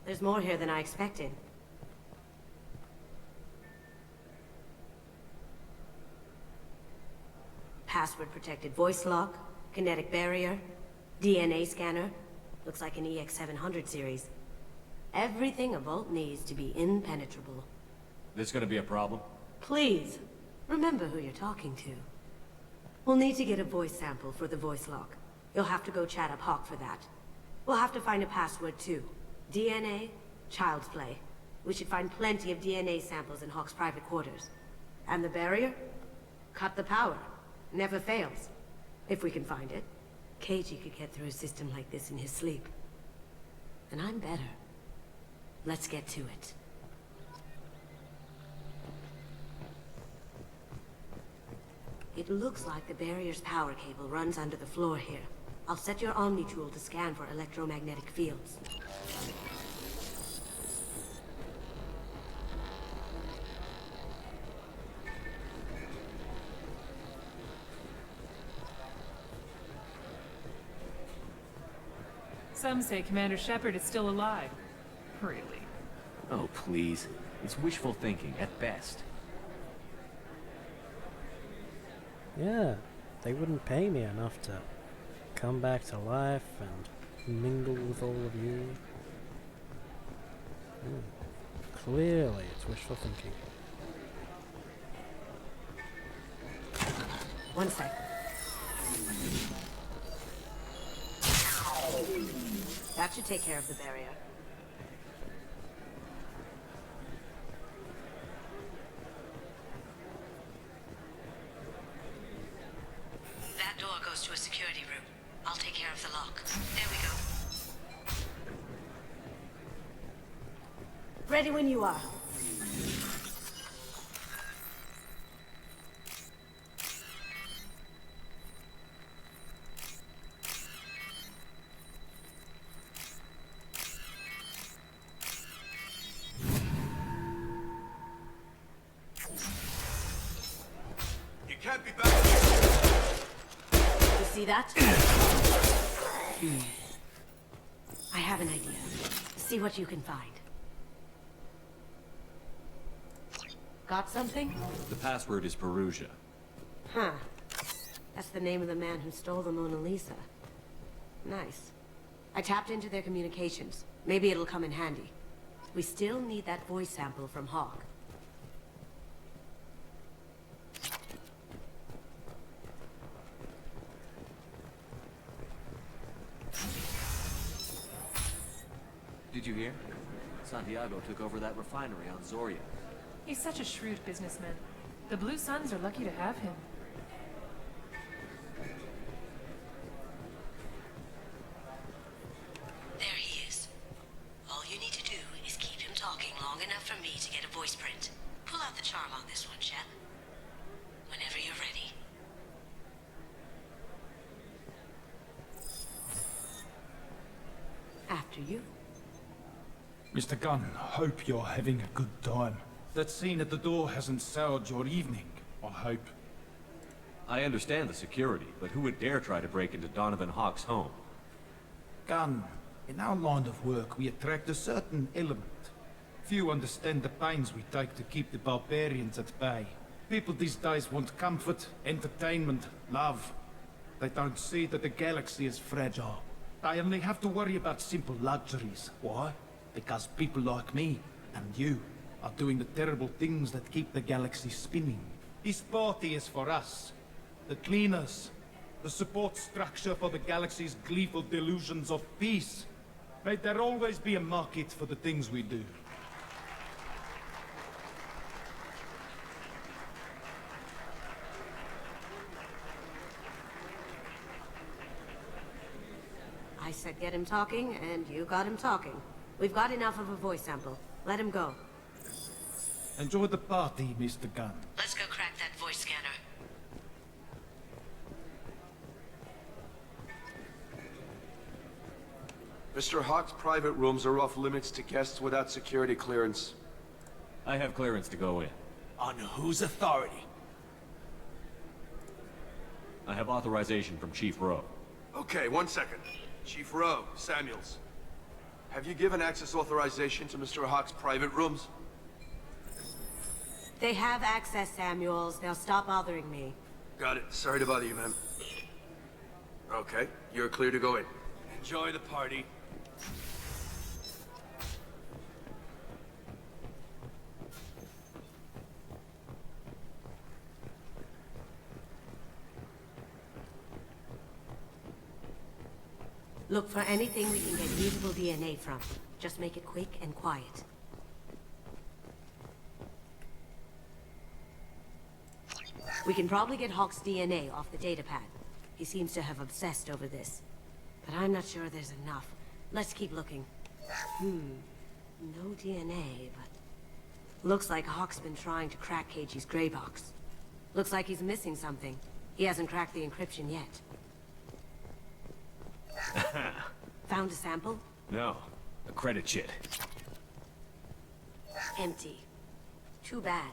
[SPEAKER 2] There's more here than I expected. Password-protected voice lock, kinetic barrier, DNA scanner. Looks like an EX700 series. Everything a vault needs to be impenetrable.
[SPEAKER 4] This gonna be a problem?
[SPEAKER 2] Please, remember who you're talking to. We'll need to get a voice sample for the voice lock. You'll have to go chat up Hawk for that. We'll have to find a password too. DNA, child's play. We should find plenty of DNA samples in Hawk's private quarters. And the barrier? Cut the power. Never fails. If we can find it. KG could get through a system like this in his sleep. And I'm better. Let's get to it. It looks like the barrier's power cable runs under the floor here. I'll set your Omni tool to scan for electromagnetic fields.
[SPEAKER 19] Some say Commander Shepard is still alive. Really?
[SPEAKER 4] Oh, please. It's wishful thinking, at best.
[SPEAKER 1] Yeah, they wouldn't pay me enough to come back to life and mingle with all of you. Clearly, it's wishful thinking.
[SPEAKER 2] One sec. That should take care of the barrier. That door goes to a security room. I'll take care of the lock. There we go. Ready when you are.
[SPEAKER 5] You can't be back.
[SPEAKER 2] You see that? I have an idea. See what you can find. Got something?
[SPEAKER 4] The password is Perugia.
[SPEAKER 2] Huh. That's the name of the man who stole the Mona Lisa. Nice. I tapped into their communications. Maybe it'll come in handy. We still need that voice sample from Hawk.
[SPEAKER 4] Did you hear? Santiago took over that refinery on Zoria.
[SPEAKER 19] He's such a shrewd businessman. The Blue Suns are lucky to have him.
[SPEAKER 2] There he is. All you need to do is keep him talking long enough for me to get a voice print. Pull out the charm on this one, Shep. after you.
[SPEAKER 9] Mr. Gunn, hope you're having a good time. That scene at the door hasn't soured your evening, I hope.
[SPEAKER 4] I understand the security, but who would dare try to break into Donovan Hawk's home?
[SPEAKER 9] Gunn, in our line of work, we attract a certain element. Few understand the pains we take to keep the barbarians at bay. People these days want comfort, entertainment, love. They don't see that the galaxy is fragile. They only have to worry about simple luxuries. Why? Because people like me and you are doing the terrible things that keep the galaxy spinning. This party is for us, the cleaners, the support structure for the galaxy's gleeful delusions of peace. May there always be a market for the things we do.
[SPEAKER 2] I said get him talking, and you got him talking. We've got enough of a voice sample. Let him go.
[SPEAKER 9] Enjoy the party, Mr. Gunn.
[SPEAKER 2] Let's go crack that voice scanner.
[SPEAKER 10] Mr. Hawk's private rooms are off limits to guests without security clearance.
[SPEAKER 4] I have clearance to go in.
[SPEAKER 9] On whose authority?
[SPEAKER 4] I have authorization from Chief Rowe.
[SPEAKER 10] Okay, 1 second. Chief Rowe, Samuels. Have you given access authorization to Mr. Hawk's private rooms?
[SPEAKER 2] They have access, Samuels. They'll stop bothering me.
[SPEAKER 10] Got it. Sorry to bother you, ma'am. Okay, you're clear to go in. Enjoy the party.
[SPEAKER 2] Look for anything we can get usable DNA from. Just make it quick and quiet. We can probably get Hawk's DNA off the datapad. He seems to have obsessed over this. But I'm not sure there's enough. Let's keep looking. No DNA, but... Looks like Hawk's been trying to crack KG's gray box. Looks like he's missing something. He hasn't cracked the encryption yet. Found a sample?
[SPEAKER 4] No. A credit chit.
[SPEAKER 2] Empty. Too bad.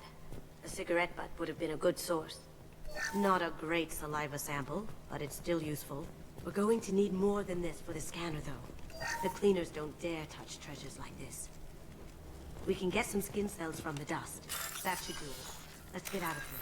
[SPEAKER 2] A cigarette butt would have been a good source. Not a great saliva sample, but it's still useful. We're going to need more than this for the scanner, though. The cleaners don't dare touch treasures like this. We can get some skin cells from the dust. That should do it. Let's get out of here.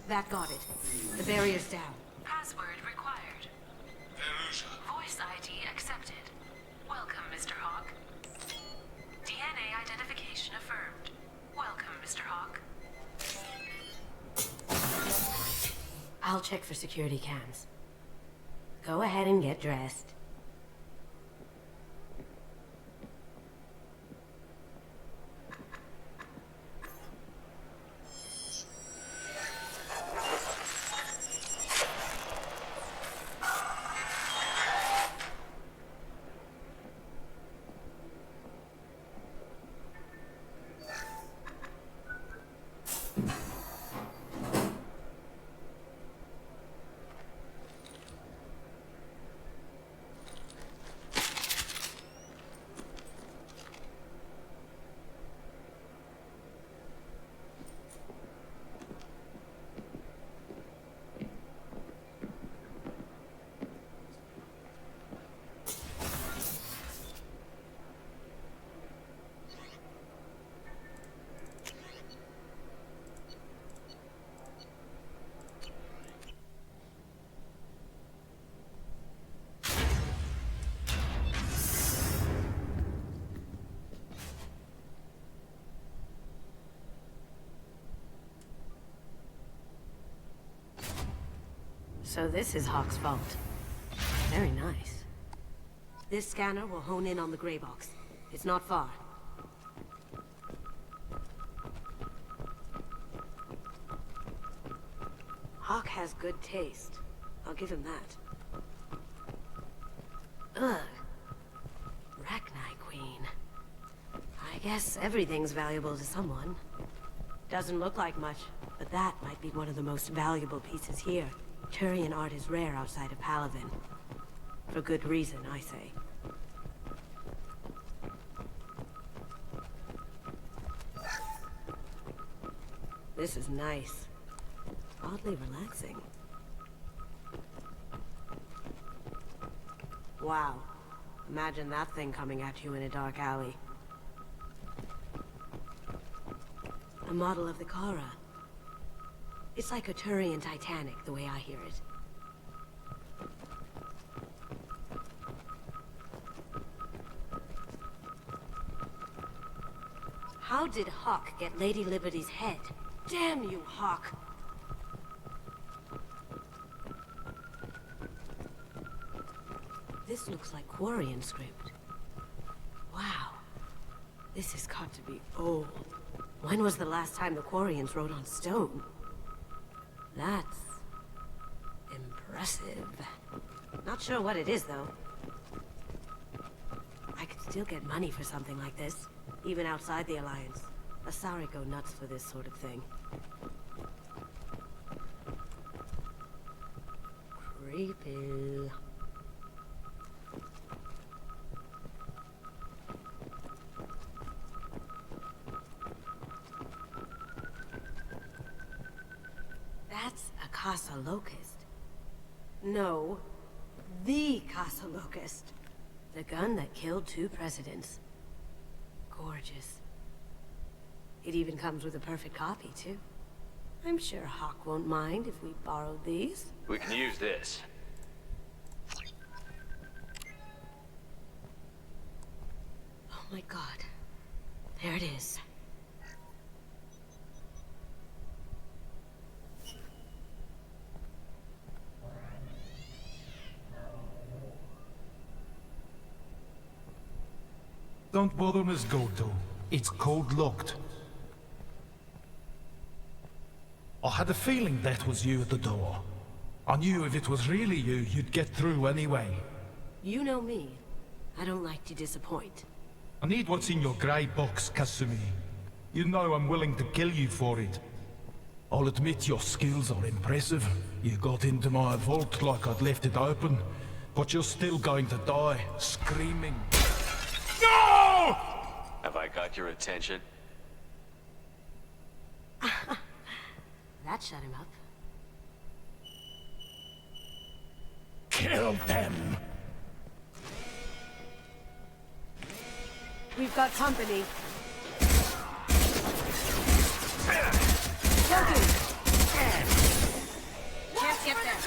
[SPEAKER 2] That got it. The barrier's down.
[SPEAKER 19] Password required. Voice ID accepted. Welcome, Mr. Hawk. DNA identification affirmed. Welcome, Mr. Hawk.
[SPEAKER 2] I'll check for security cams. Go ahead and get dressed. So this is Hawk's vault. Very nice. This scanner will hone in on the gray box. It's not far. Hawk has good taste. I'll give him that. Ugh. Rachni Queen. I guess everything's valuable to someone. Doesn't look like much, but that might be one of the most valuable pieces here. Turian art is rare outside of Palavin. For good reason, I say. This is nice. Oddly relaxing. Wow. Imagine that thing coming at you in a dark alley. A model of the Kara. It's like a Turian Titanic, the way I hear it. How did Hawk get Lady Liberty's head? Damn you, Hawk! This looks like Quarian script. Wow. This has got to be old. When was the last time the Quarians wrote on stone? That's impressive. Not sure what it is, though. I could still get money for something like this, even outside the Alliance. Asari go nuts for this sort of thing. Creepy. That's a Casa Locust. No, the Casa Locust. The gun that killed 2 presidents. Gorgeous. It even comes with a perfect copy, too. I'm sure Hawk won't mind if we borrowed these.
[SPEAKER 3] We can use this.
[SPEAKER 2] Oh my god. There it is.
[SPEAKER 9] Don't bother, Miss Goto. It's code-locked. I had a feeling that was you at the door. I knew if it was really you, you'd get through anyway.
[SPEAKER 2] You know me. I don't like to disappoint.
[SPEAKER 9] I need what's in your grey box, Kasumi. You know I'm willing to kill you for it. I'll admit your skills are impressive. You got into my vault like I'd left it open, but you're still going to die, screaming. No!
[SPEAKER 3] Have I got your attention?
[SPEAKER 2] That shut him up.
[SPEAKER 9] Kill them!
[SPEAKER 2] We've got company. Joking! Can't get there.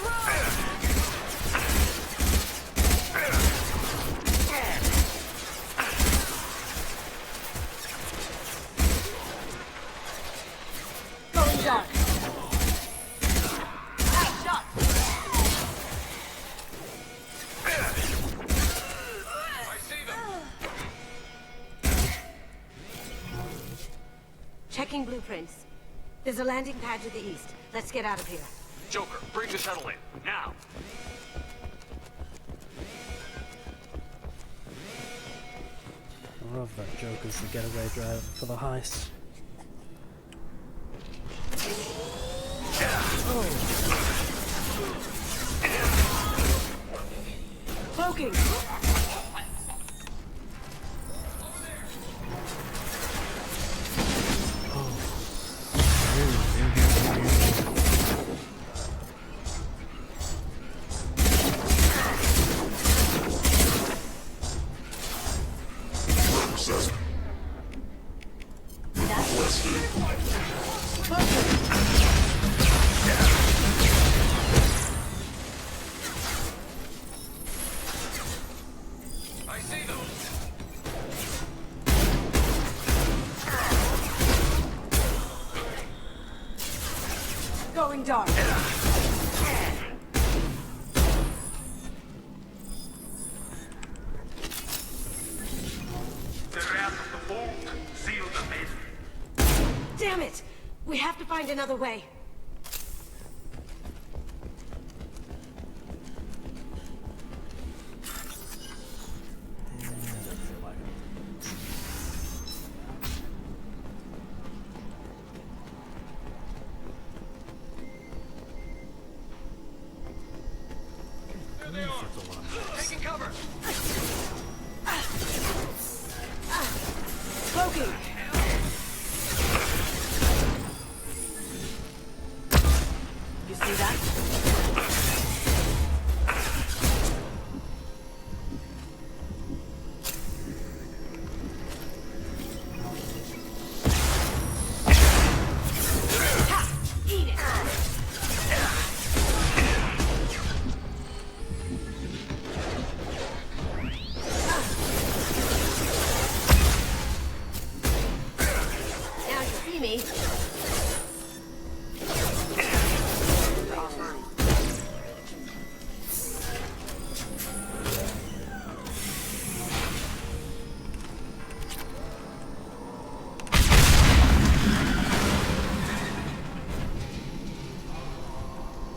[SPEAKER 2] Going dark. Shot.
[SPEAKER 3] I see them.
[SPEAKER 2] Checking blueprints. There's a landing pad to the east. Let's get out of here.
[SPEAKER 3] Joker, bring the shuttle in. Now!
[SPEAKER 1] I love that Joker's the getaway driver for the heist.
[SPEAKER 2] Cloaking! Going dark. Damn it! We have to find another way.
[SPEAKER 5] Taking cover!
[SPEAKER 2] Cloaking! You see that? Eat it! Now you see me.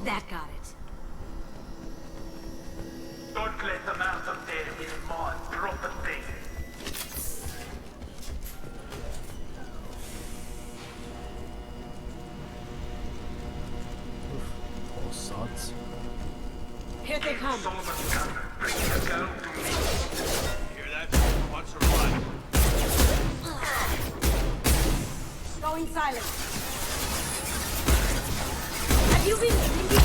[SPEAKER 2] That got it.
[SPEAKER 15] Don't let them out of there with my property.
[SPEAKER 1] Poor sods.
[SPEAKER 2] Here they come.
[SPEAKER 15] Solomon's gun. Bring the girl to me.
[SPEAKER 10] Hear that? Watch her run.
[SPEAKER 2] Going silent. Have you been drinking?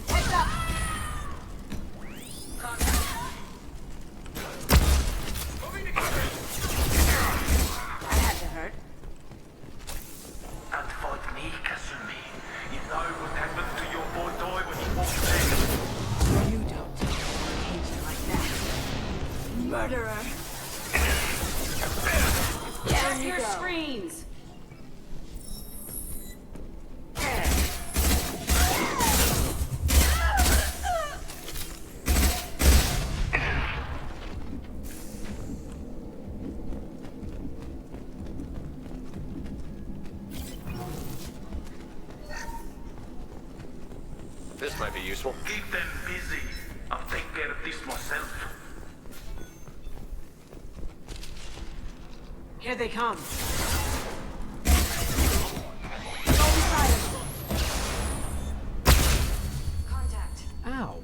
[SPEAKER 2] Heads up! That had to hurt.
[SPEAKER 15] And fight me, Kasumi. You know what happened to your boy Doi when he walked in.
[SPEAKER 2] You don't hate you like that. Murderer! Down your screams!
[SPEAKER 3] This might be useful.
[SPEAKER 15] Keep them busy. I'll take care of this myself.
[SPEAKER 2] Here they come. Going silent. Contact.
[SPEAKER 1] Ow.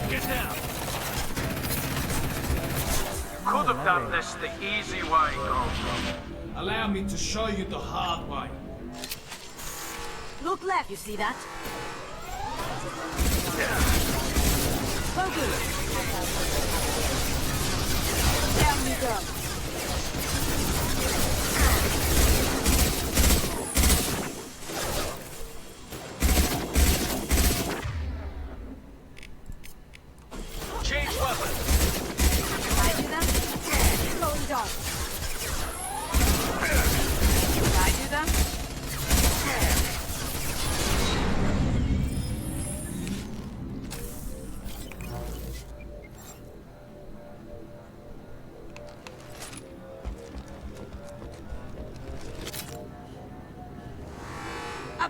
[SPEAKER 15] Get down! Could have done this the easy way, Goldblum.
[SPEAKER 9] Allow me to show you the hard way.
[SPEAKER 2] Look left, you see that? Focus! Down you go.
[SPEAKER 5] Change weapon.
[SPEAKER 2] Can I do that? Slowing down. Can I do that?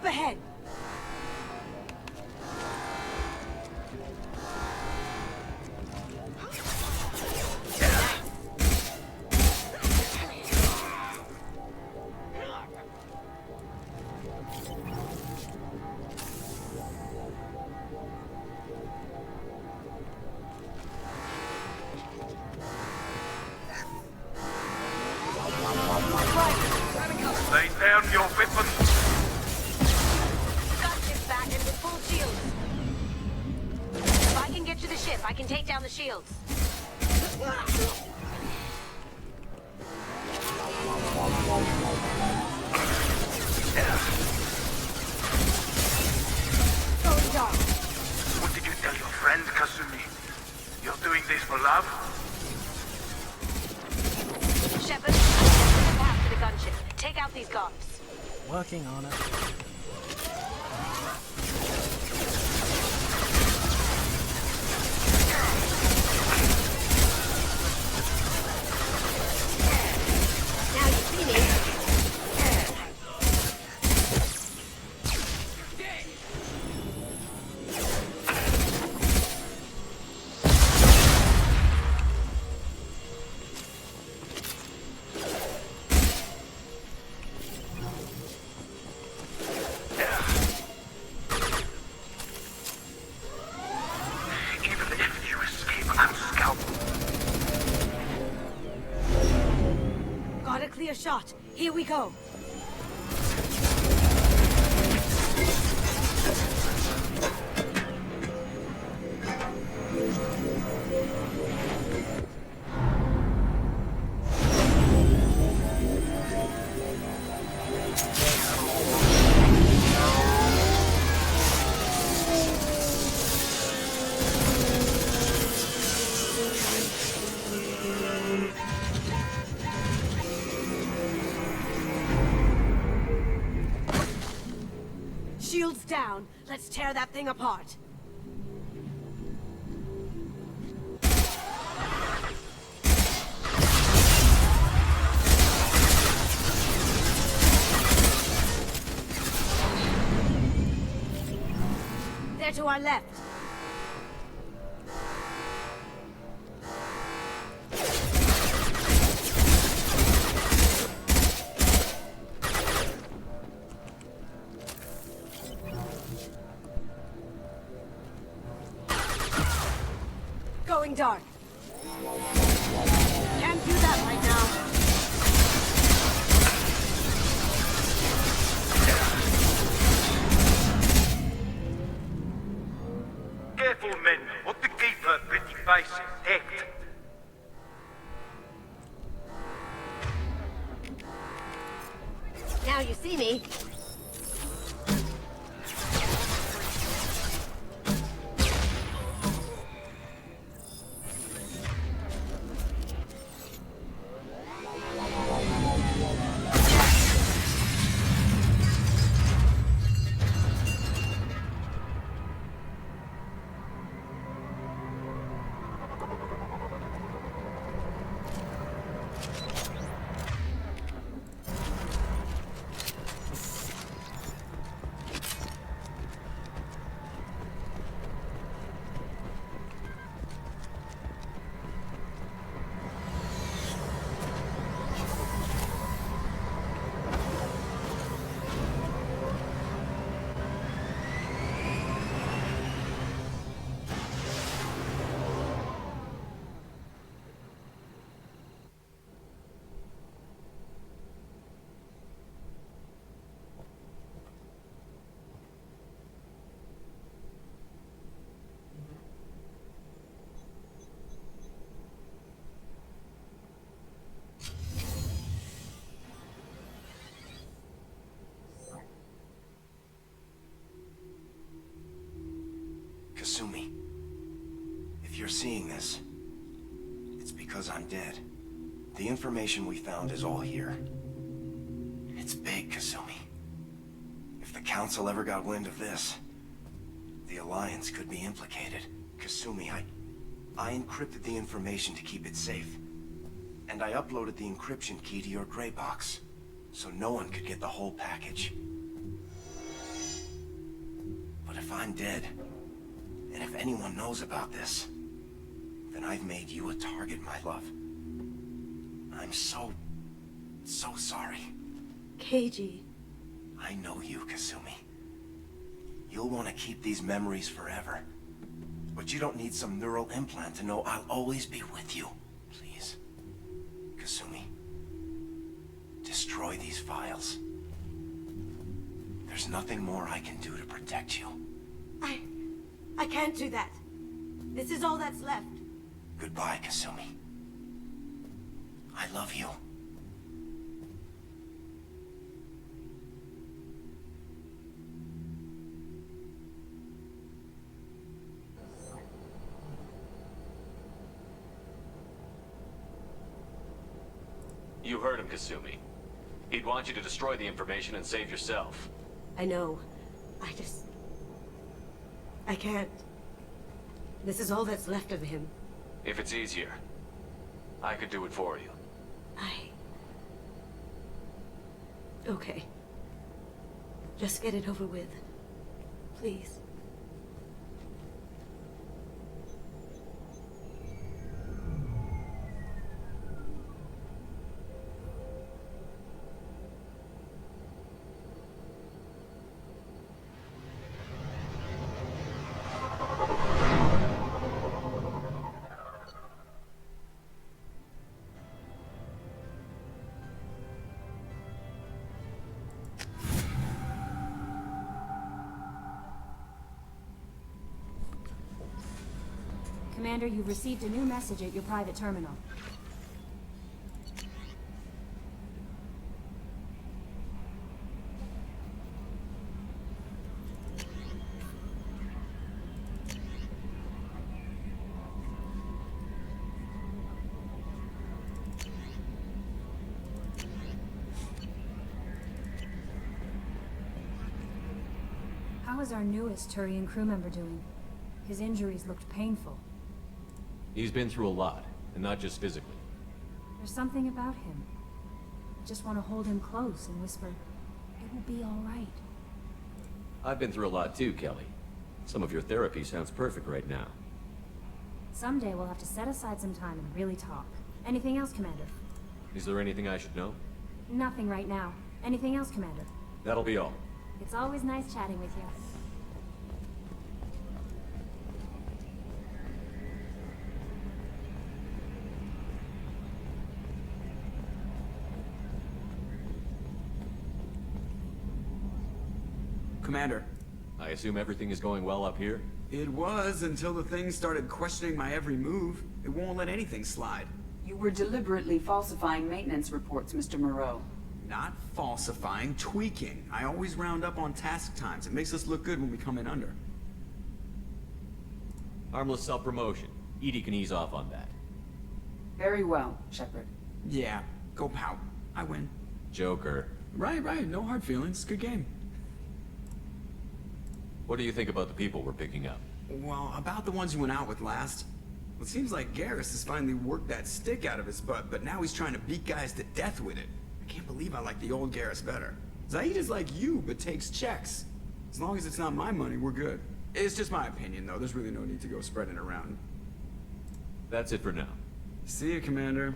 [SPEAKER 2] ahead!
[SPEAKER 11] Lay down your weapon.
[SPEAKER 2] Gunship's back and with full shields. If I can get to the ship, I can take down the shields. Going dark.
[SPEAKER 11] What did you tell your friend, Kasumi? You're doing this for love?
[SPEAKER 2] Shepard, get the path to the gunship. Take out these guards.
[SPEAKER 1] Working on it.
[SPEAKER 2] Now you see me.
[SPEAKER 11] Even if you escape, I'm scalped.
[SPEAKER 2] Got a clear shot. Here we go. Shields down. Let's tear that thing apart. They're to our left. Going dark. Can't do that right now.
[SPEAKER 11] Careful, men. Want to keep her pretty face intact.
[SPEAKER 2] Now you see me.
[SPEAKER 20] Kasumi, if you're seeing this, it's because I'm dead. The information we found is all here. It's big, Kasumi. If the Council ever got wind of this, the Alliance could be implicated. Kasumi, I encrypted the information to keep it safe. And I uploaded the encryption key to your gray box, so no one could get the whole package. if I'm dead, and if anyone knows about this, then I've made you a target, my love. I'm so sorry.
[SPEAKER 2] Keiji.
[SPEAKER 20] I know you, Kasumi. You'll want to keep these memories forever. But you don't need some neural implant to know I'll always be with you. Please, Kasumi, destroy these files. There's nothing more I can do to protect you.
[SPEAKER 2] I can't do that. This is all that's left.
[SPEAKER 20] Goodbye, Kasumi. I love you.
[SPEAKER 3] You heard him, Kasumi. He'd want you to destroy the information and save yourself.
[SPEAKER 2] I know. I can't. This is all that's left of him.
[SPEAKER 3] If it's easier, I could do it for you.
[SPEAKER 2] Okay. Just get it over with. Please.
[SPEAKER 16] Commander, you've received a new message at your private terminal. How is our newest Turian crew member doing? His injuries looked painful.
[SPEAKER 4] He's been through a lot, and not just physically.
[SPEAKER 16] There's something about him. I just want to hold him close and whisper, it will be all right.
[SPEAKER 4] I've been through a lot too, Kelly. Some of your therapy sounds perfect right now.
[SPEAKER 16] Someday we'll have to set aside some time and really talk. Anything else, Commander?
[SPEAKER 4] Is there anything I should know?
[SPEAKER 16] Nothing right now. Anything else, Commander?
[SPEAKER 4] That'll be all.
[SPEAKER 16] It's always nice chatting with you.
[SPEAKER 12] Commander.
[SPEAKER 4] I assume everything is going well up here?
[SPEAKER 12] It was until the thing started questioning my every move. It won't let anything slide.
[SPEAKER 13] You were deliberately falsifying maintenance reports, Mr. Moreau.
[SPEAKER 12] Not falsifying, tweaking. I always round up on task times. It makes us look good when we come in under.
[SPEAKER 4] Harmless self-promotion. Edie can ease off on that.
[SPEAKER 13] Very well, Shepard.
[SPEAKER 12] Yeah, go pout. I win.
[SPEAKER 4] Joker.
[SPEAKER 12] Right. No hard feelings. Good game.
[SPEAKER 4] What do you think about the people we're picking up?
[SPEAKER 12] Well, about the ones you went out with last. It seems like Garrus has finally worked that stick out of his butt, but now he's trying to beat guys to death with it. I can't believe I like the old Garrus better. Zaid is like you, but takes checks. As long as it's not my money, we're good. It's just my opinion, though. There's really no need to go spreading it around.
[SPEAKER 4] That's it for now.
[SPEAKER 12] See you, Commander.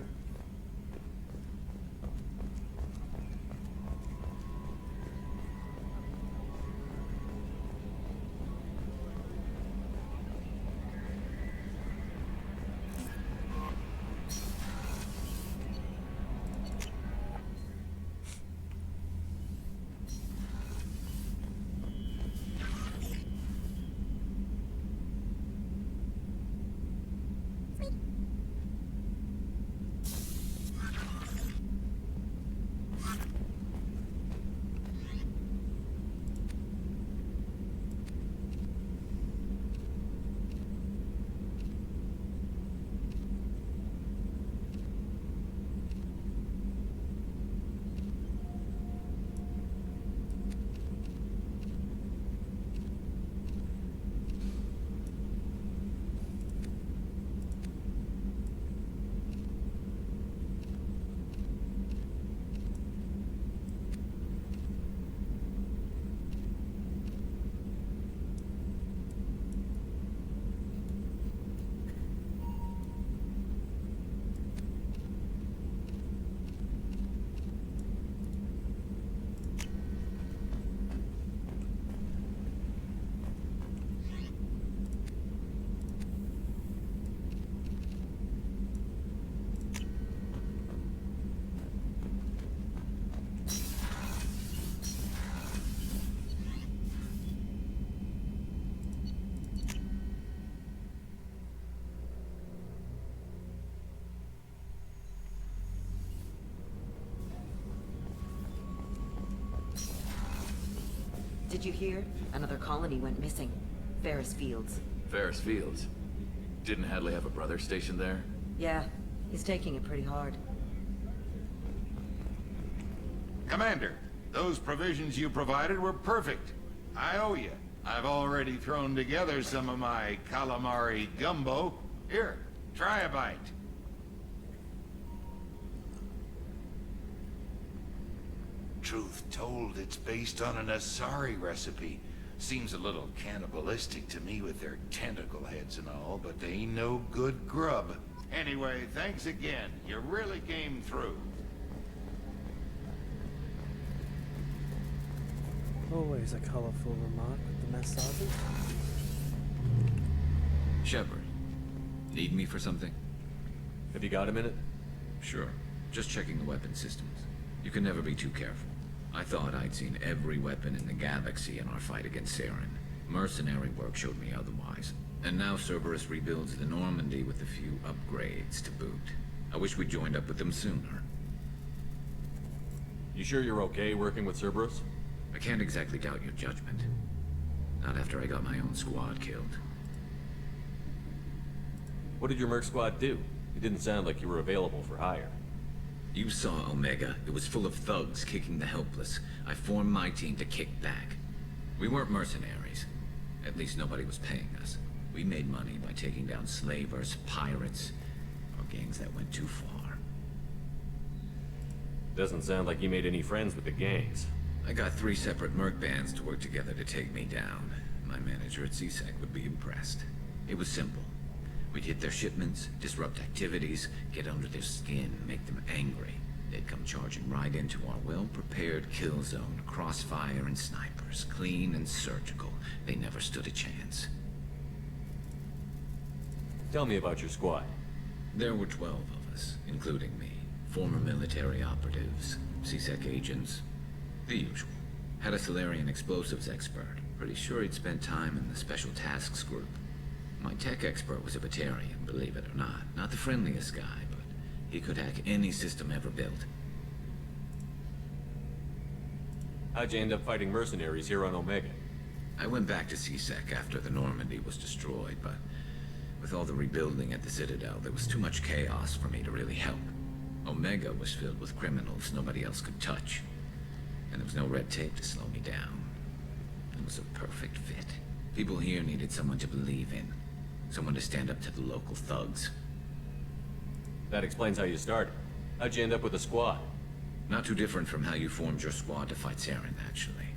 [SPEAKER 14] Did you hear? Another colony went missing. Ferris Fields.
[SPEAKER 17] Ferris Fields? Didn't Hadley have a brother stationed there?
[SPEAKER 14] Yeah, he's taking it pretty hard.
[SPEAKER 18] Commander, those provisions you provided were perfect. I owe you. I've already thrown together some of my calamari gumbo. Here, try a bite. Truth told, it's based on an Asari recipe. Seems a little cannibalistic to me with their tentacle heads and all, but they ain't no good grub. Anyway, thanks again. You really came through.
[SPEAKER 1] Always a colourful remark with the mess sergeant.
[SPEAKER 17] Shepard, need me for something?
[SPEAKER 4] Have you got a minute?
[SPEAKER 17] Sure. Just checking the weapon systems. You can never be too careful. I thought I'd seen every weapon in the galaxy in our fight against Saren. Mercenary work showed me otherwise. And now Cerberus rebuilds the Normandy with a few upgrades to boot. I wish we'd joined up with them sooner.
[SPEAKER 4] You sure you're okay working with Cerberus?
[SPEAKER 17] I can't exactly doubt your judgment. Not after I got my own squad killed.
[SPEAKER 4] What did your merc squad do? It didn't sound like you were available for hire.
[SPEAKER 17] You saw Omega. It was full of thugs kicking the helpless. I formed my team to kick back. We weren't mercenaries. At least nobody was paying us. We made money by taking down slavers, pirates, or gangs that went too far.
[SPEAKER 4] Doesn't sound like you made any friends with the gangs.
[SPEAKER 17] I got 3 separate merc bands to work together to take me down. My manager at CSEC would be impressed. It was simple. We'd hit their shipments, disrupt activities, get under their skin, make them angry. They'd come charging right into our well-prepared kill zone, crossfire and snipers, clean and surgical. They never stood a chance.
[SPEAKER 4] Tell me about your squad.
[SPEAKER 17] There were 12 of us, including me. Former military operatives, CSEC agents, the usual. Had a Solarian explosives expert. Pretty sure he'd spent time in the Special Tasks Group. My tech expert was a Batarian, believe it or not. Not the friendliest guy, but he could hack any system ever built.
[SPEAKER 4] How'd you end up fighting mercenaries here on Omega?
[SPEAKER 17] I went back to CSEC after the Normandy was destroyed, but with all the rebuilding at the Citadel, there was too much chaos for me to really help. Omega was filled with criminals nobody else could touch, and there was no red tape to slow me down. It was a perfect fit. People here needed someone to believe in. Someone to stand up to the local thugs.
[SPEAKER 4] That explains how you started. How'd you end up with a squad?
[SPEAKER 17] Not too different from how you formed your squad to fight Saren, actually.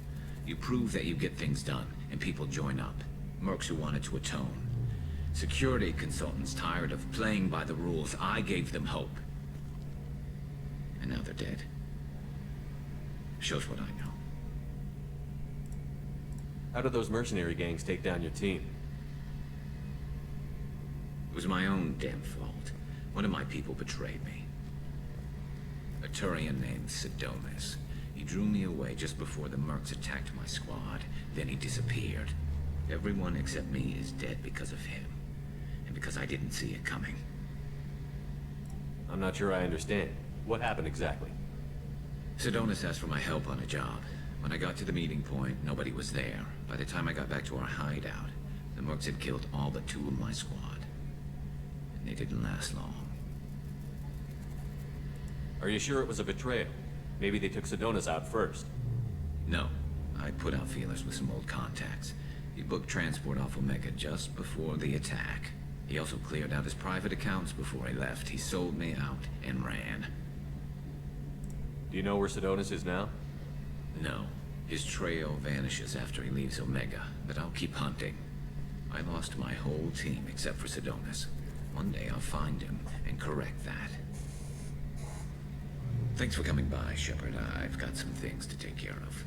[SPEAKER 17] You prove that you get things done, and people join up. Mercs who wanted to atone. Security consultants tired of playing by the rules. I gave them hope. And now they're dead. Shows what I know.
[SPEAKER 4] How did those mercenary gangs take down your team?
[SPEAKER 17] It was my own damn fault. One of my people betrayed me. A Turian named Sidonis. He drew me away just before the mercs attacked my squad. Then he disappeared. Everyone except me is dead because of him. And because I didn't see it coming.
[SPEAKER 4] I'm not sure I understand. What happened exactly?
[SPEAKER 17] Sidonis asked for my help on a job. When I got to the meeting point, nobody was there. By the time I got back to our hideout, the mercs had killed all but 2 of my squad. And they didn't last long.
[SPEAKER 4] Are you sure it was a betrayal? Maybe they took Sidonis out first.
[SPEAKER 17] No. I put out feelers with some old contacts. He booked transport off Omega just before the attack. He also cleared out his private accounts before he left. He sold me out and ran.
[SPEAKER 4] Do you know where Sidonis is now?
[SPEAKER 17] No. His trail vanishes after he leaves Omega, but I'll keep hunting. I lost my whole team except for Sidonis. One day I'll find him and correct that. Thanks for coming by, Shepard. I've got some things to take care of.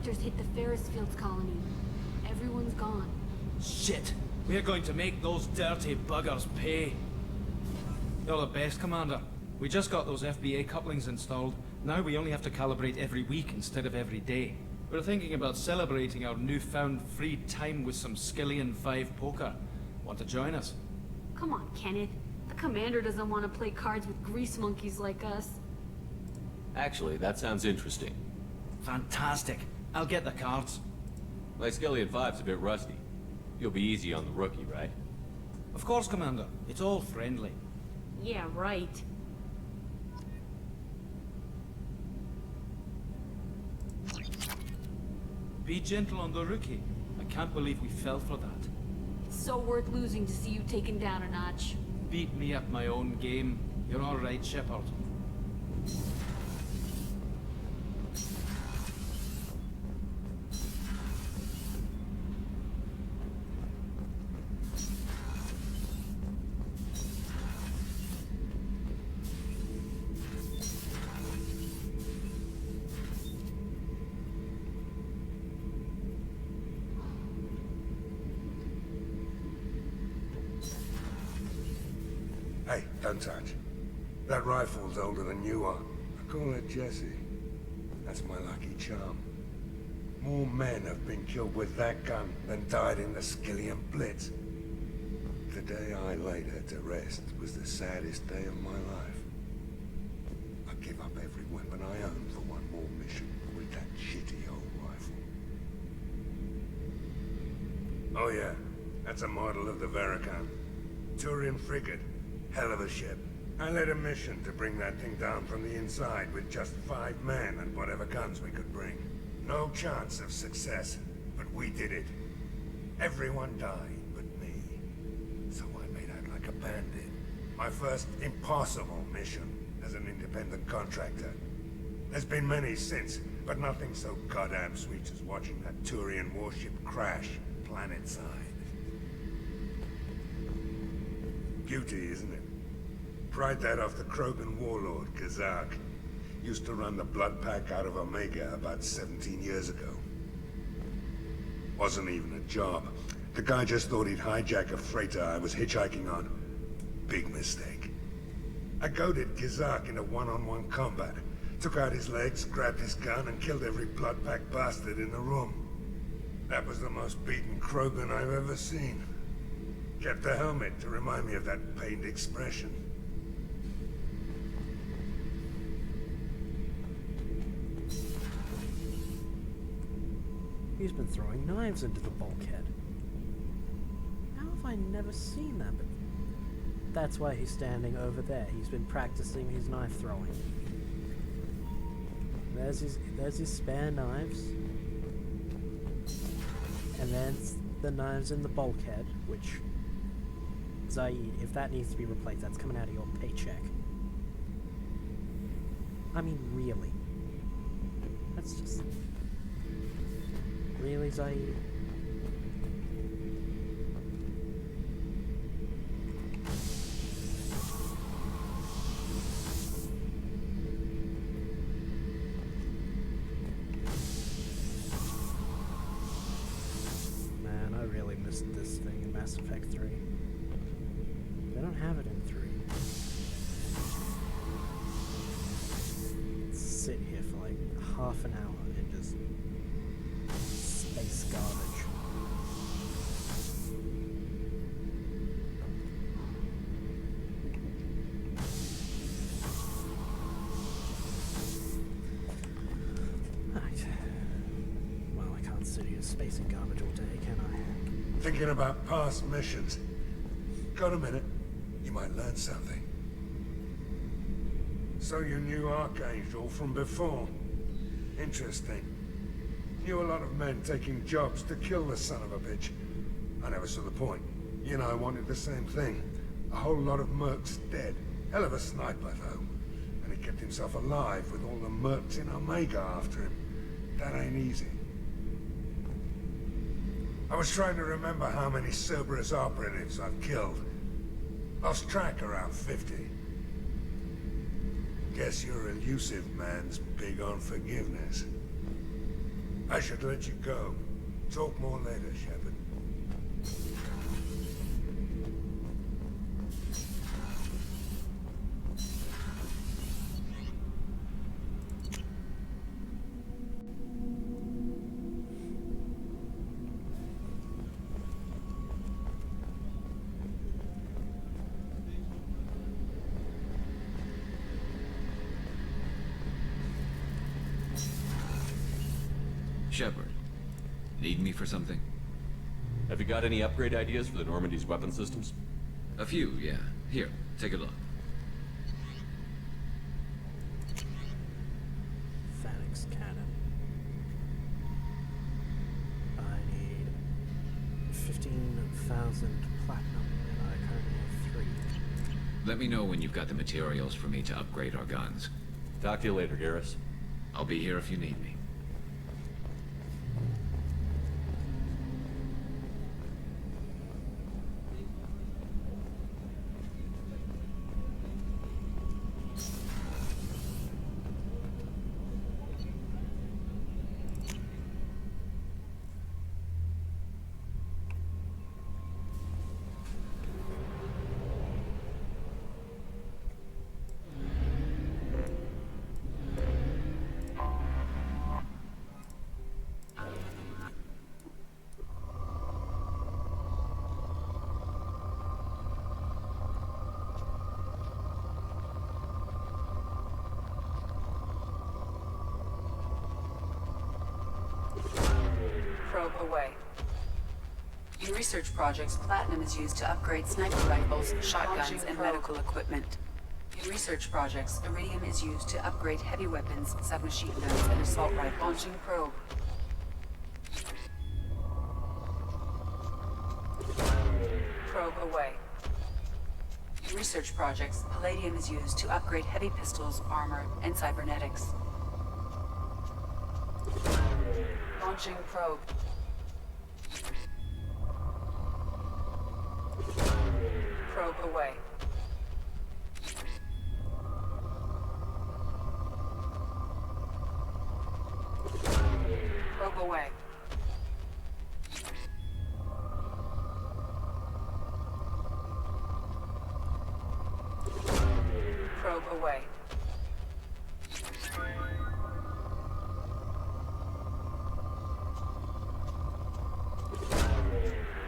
[SPEAKER 6] collectors hit the Ferris Fields colony. Everyone's gone.
[SPEAKER 9] Shit! We're going to make those dirty buggers pay. You're the best, Commander. We just got those FBA couplings installed. Now we only have to calibrate every week instead of every day. We're thinking about celebrating our newfound free time with some Skillian 5 poker. Want to join us?
[SPEAKER 6] Come on, Kenneth. The commander doesn't want to play cards with grease monkeys like us.
[SPEAKER 4] Actually, that sounds interesting.
[SPEAKER 9] Fantastic. I'll get the cards.
[SPEAKER 4] My Skillian 5's a bit rusty. You'll be easy on the rookie, right?
[SPEAKER 9] Of course, Commander. It's all friendly.
[SPEAKER 6] Yeah, right.
[SPEAKER 9] Be gentle on the rookie. I can't believe we fell for that.
[SPEAKER 6] It's so worth losing to see you taken down a notch.
[SPEAKER 9] Beat me at my own game. You're all right, Shepard.
[SPEAKER 21] Hey, don't touch. That rifle's older than you are. I call it Jesse. That's my lucky charm. More men have been killed with that gun than died in the Skillian Blitz. The day I laid her to rest was the saddest day of my life. I give up every weapon I own for one more mission with that shitty old rifle. Oh yeah, that's a model of the Veracon. Turian frigate. Hell of a ship. I led a mission to bring that thing down from the inside with just 5 men and whatever guns we could bring. No chance of success, but we did it. Everyone died but me. So I made out like a bandit. My first impossible mission as an independent contractor. There's been many since, but nothing so goddamn sweet as watching that Turian warship crash planet-side. Beauty, isn't it? Pried that off the Krogan warlord, Kazak. Used to run the blood pack out of Omega about 17 years ago. Wasn't even a job. The guy just thought he'd hijack a freighter I was hitchhiking on. Big mistake. I goaded Kazak into one-on-one combat. Took out his legs, grabbed his gun, and killed every blood pack bastard in the room. That was the most beaten Krogan I've ever seen. Kept the helmet to remind me of that pained expression.
[SPEAKER 1] He's been throwing knives into the bulkhead. How have I never seen that? But that's why he's standing over there. He's been practicing his knife throwing. There's his spare knives. And then the knives in the bulkhead, which... Zaid, if that needs to be replaced, that's coming out of your paycheck. I mean, really. That's just... Really, Zaid? Man, I really missed this thing in Mass Effect 3. They don't have it in 3. Sit here for like half an hour and just space garbage. Right. Well, I can't sit here spacing garbage all day, can I?
[SPEAKER 21] Thinking about past missions. Got a minute? You might learn something. So you knew Archangel from before. Interesting. Knew a lot of men taking jobs to kill the son of a bitch. I never saw the point. You and I wanted the same thing. A whole lot of mercs dead. Hell of a sniper, though. And he kept himself alive with all the mercs in Omega after him. That ain't easy. I was trying to remember how many Cerberus operatives I've killed. Lost track around 50. Guess your elusive man's big on forgiveness. I should let you go. Talk more later, Shepard.
[SPEAKER 17] Shepard, need me for something?
[SPEAKER 4] Have you got any upgrade ideas for the Normandy's weapon systems?
[SPEAKER 17] A few, yeah. Here, take a look.
[SPEAKER 1] Phalanx cannon. I need 15,000 platinum, and I currently have 3.
[SPEAKER 17] Let me know when you've got the materials for me to upgrade our guns.
[SPEAKER 4] Talk to you later, Garrus.
[SPEAKER 17] I'll be here if you need me.
[SPEAKER 13] Probe away. In research projects, platinum is used to upgrade sniper rifles, shotguns, and medical equipment. In research projects, iridium is used to upgrade heavy weapons, submachine guns, and assault rifles. Launching probe. Probe away. In research projects, palladium is used to upgrade heavy pistols, armor, and cybernetics. Launching probe. Probe away. Probe away. Probe away.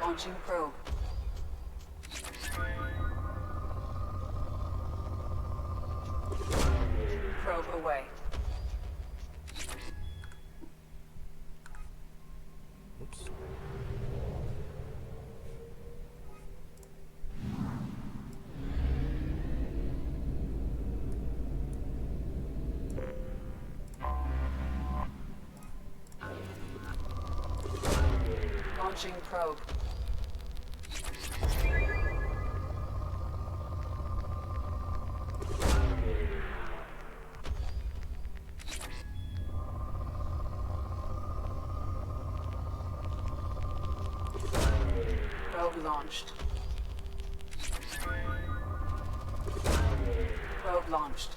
[SPEAKER 13] Launching probe. Probe away.
[SPEAKER 1] Oops.
[SPEAKER 13] Launching probe. Probe launched. Probe launched.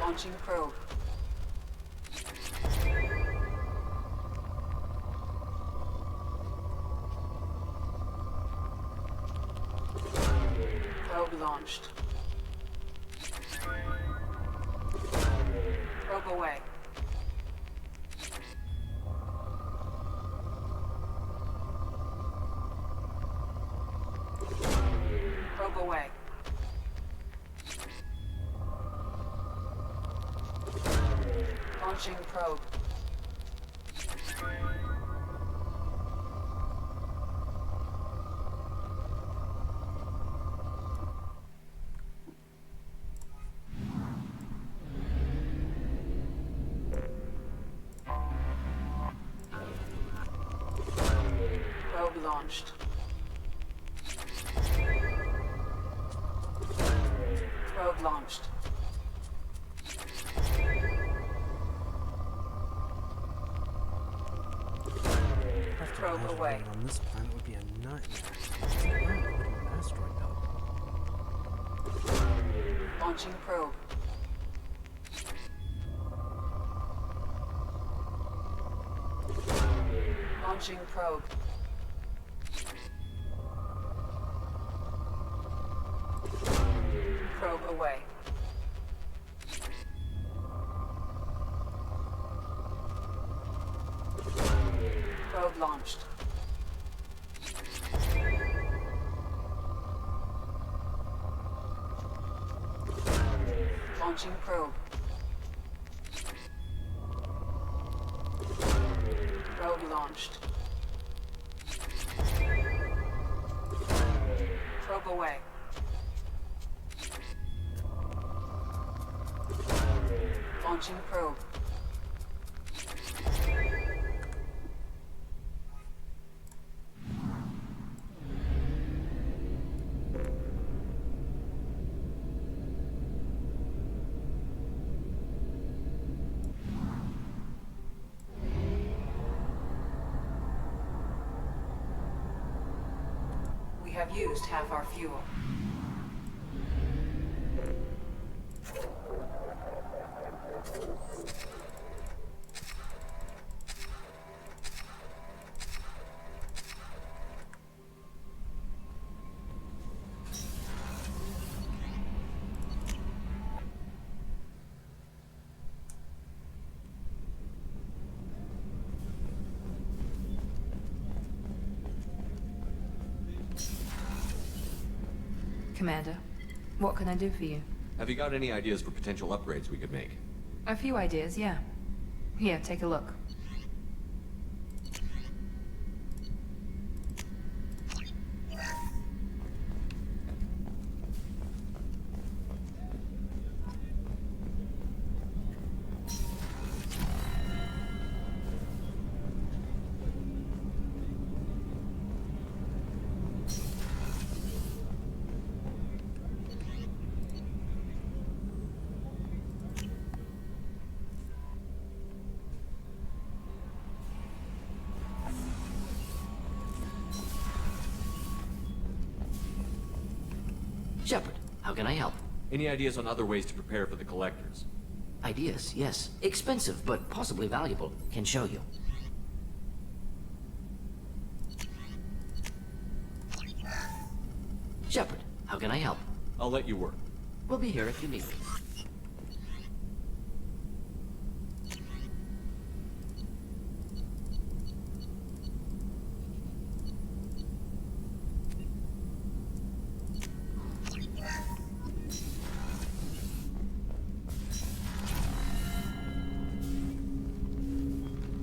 [SPEAKER 13] Launching probe. Probe launched. Probe away. Probe away. Launching probe. Probe launched. Probe launched. Probe away.
[SPEAKER 1] On this planet would be a nightmare. It's an asteroid belt.
[SPEAKER 13] Launching probe. Launching probe. Probe away. Probe launched. Launching probe. Probe launched. Probe away. Launching probe. We have used half our fuel.
[SPEAKER 8] Commander, what can I do for you?
[SPEAKER 4] Have you got any ideas for potential upgrades we could make?
[SPEAKER 8] A few ideas, yeah. Here, take a look.
[SPEAKER 22] Shepard, how can I help?
[SPEAKER 4] Any ideas on other ways to prepare for the Collectors?
[SPEAKER 22] Ideas, yes. Expensive, but possibly valuable. Can show you. Shepard, how can I help?
[SPEAKER 4] I'll let you work.
[SPEAKER 22] We'll be here if you need me.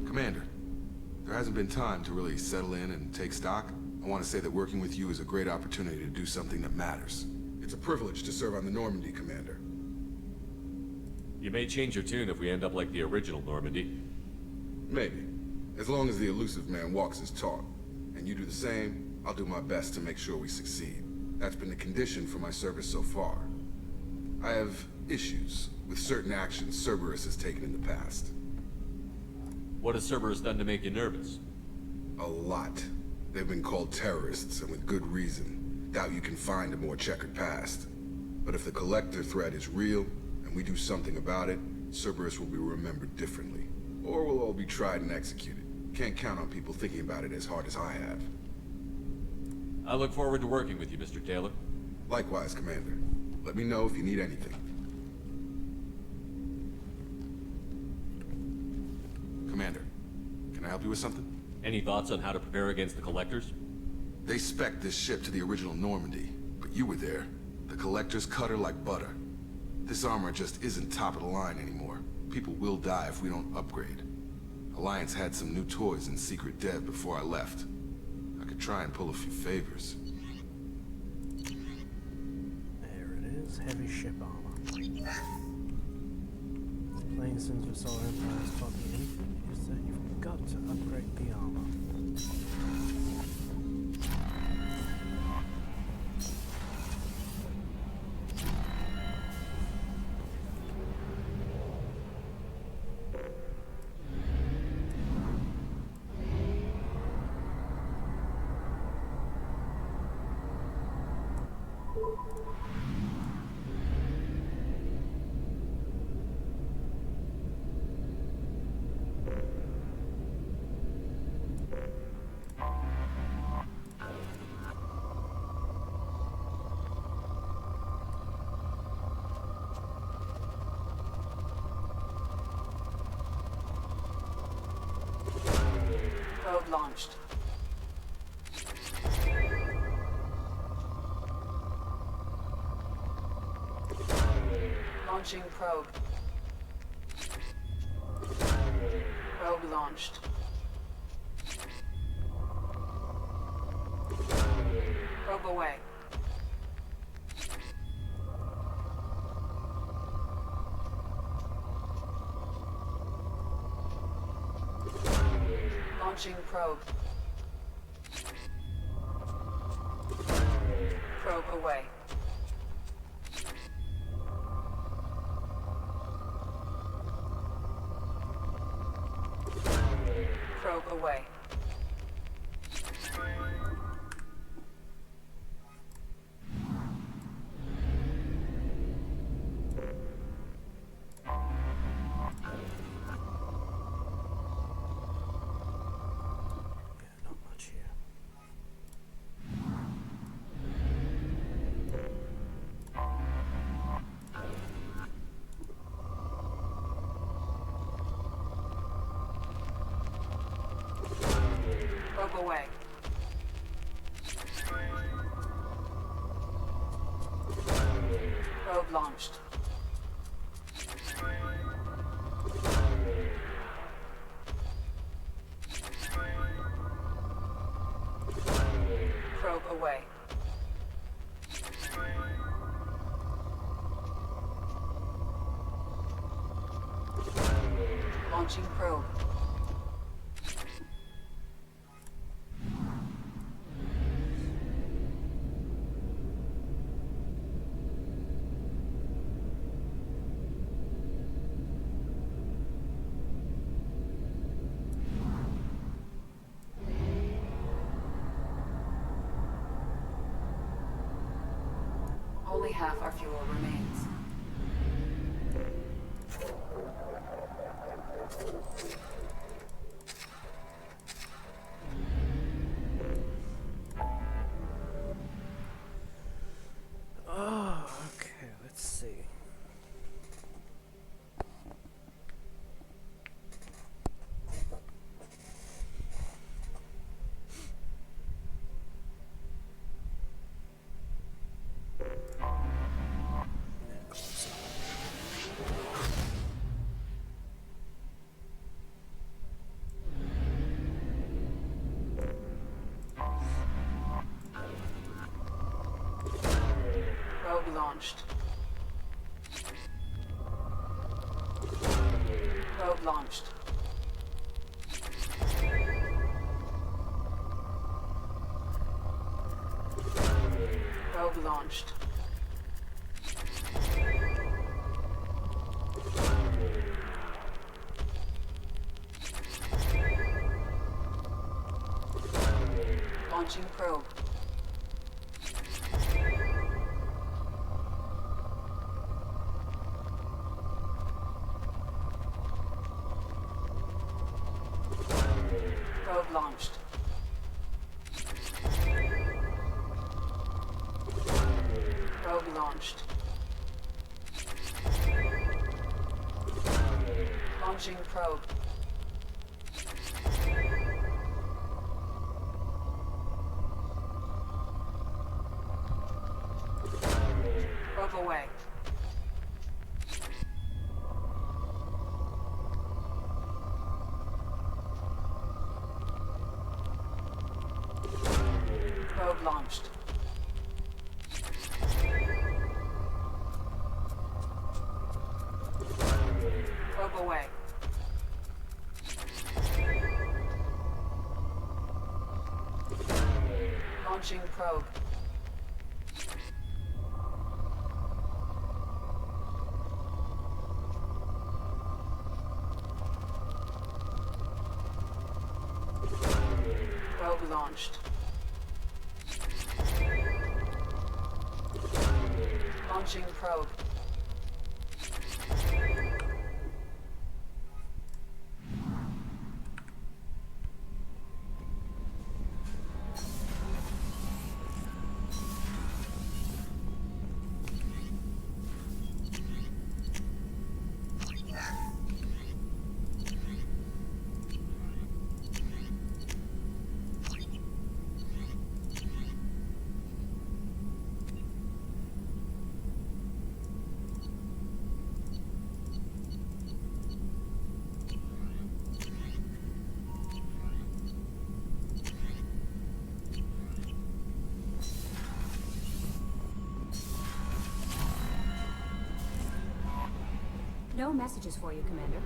[SPEAKER 23] Commander, there hasn't been time to really settle in and take stock. I want to say that working with you is a great opportunity to do something that matters. It's a privilege to serve on the Normandy, Commander.
[SPEAKER 4] You may change your tune if we end up like the original Normandy.
[SPEAKER 23] Maybe. As long as the elusive man walks his talk. And you do the same, I'll do my best to make sure we succeed. That's been the condition for my service so far. I have issues with certain actions Cerberus has taken in the past.
[SPEAKER 4] What has Cerberus done to make you nervous?
[SPEAKER 23] A lot. They've been called terrorists, and with good reason. Doubt you can find a more checkered past. But if the Collector threat is real, and we do something about it, Cerberus will be remembered differently. Or we'll all be tried and executed. Can't count on people thinking about it as hard as I have.
[SPEAKER 4] I look forward to working with you, Mr. Taylor.
[SPEAKER 23] Likewise, Commander. Let me know if you need anything. Commander, can I help you with something?
[SPEAKER 4] Any thoughts on how to prepare against the Collectors?
[SPEAKER 23] They spec'd this ship to the original Normandy, but you were there. The Collectors cut her like butter. This armor just isn't top of the line anymore. People will die if we don't upgrade. Alliance had some new toys in secret dev before I left. I could try and pull a few favors.
[SPEAKER 1] There it is, heavy ship armor. Playing since the Solar Empire has taught me anything, is that you've got to upgrade the armor.
[SPEAKER 13] launched. Launching probe. Probe launched. Probe away. Launching probe. Probe away. Probe away.
[SPEAKER 1] Not much here.
[SPEAKER 13] Probe away. Probe launched. Probe away. Launching probe. Only half our fuel remains.
[SPEAKER 1] Oh, okay, let's see.
[SPEAKER 13] Probe launched. Probe launched. Probe launched. Launching probe. Probe launched. Probe launched. Launching probe. Probe away. Probe launched. Probe away. Launching probe. Probe launched. Launching probe.
[SPEAKER 7] No messages for you, Commander.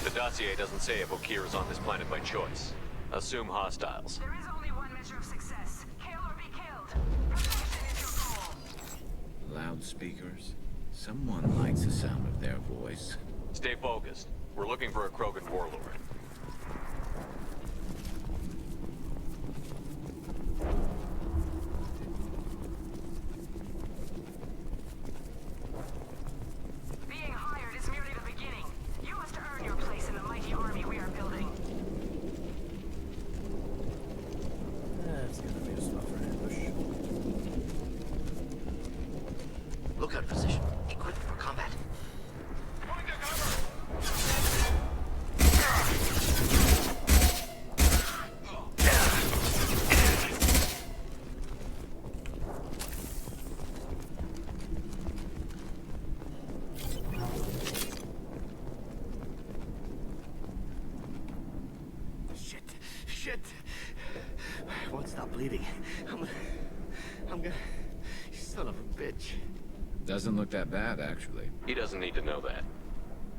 [SPEAKER 3] The dossier doesn't say if Okir is on this planet by choice. Assume hostiles.
[SPEAKER 11] There is only one measure of success. Kill or be killed. Perfection is your goal.
[SPEAKER 17] Loudspeakers? Someone likes the sound of their voice.
[SPEAKER 3] Stay focused. We're looking for a Krogan warlord.
[SPEAKER 11] Being hired is merely the beginning. You must earn your place in the mighty army we are building.
[SPEAKER 1] That's gonna be a spot for an ambush.
[SPEAKER 22] Lookout position. Equipped for combat.
[SPEAKER 5] Shit. I won't stop bleeding. I'm gonna... You son of a bitch.
[SPEAKER 17] Doesn't look that bad, actually.
[SPEAKER 3] He doesn't need to know that.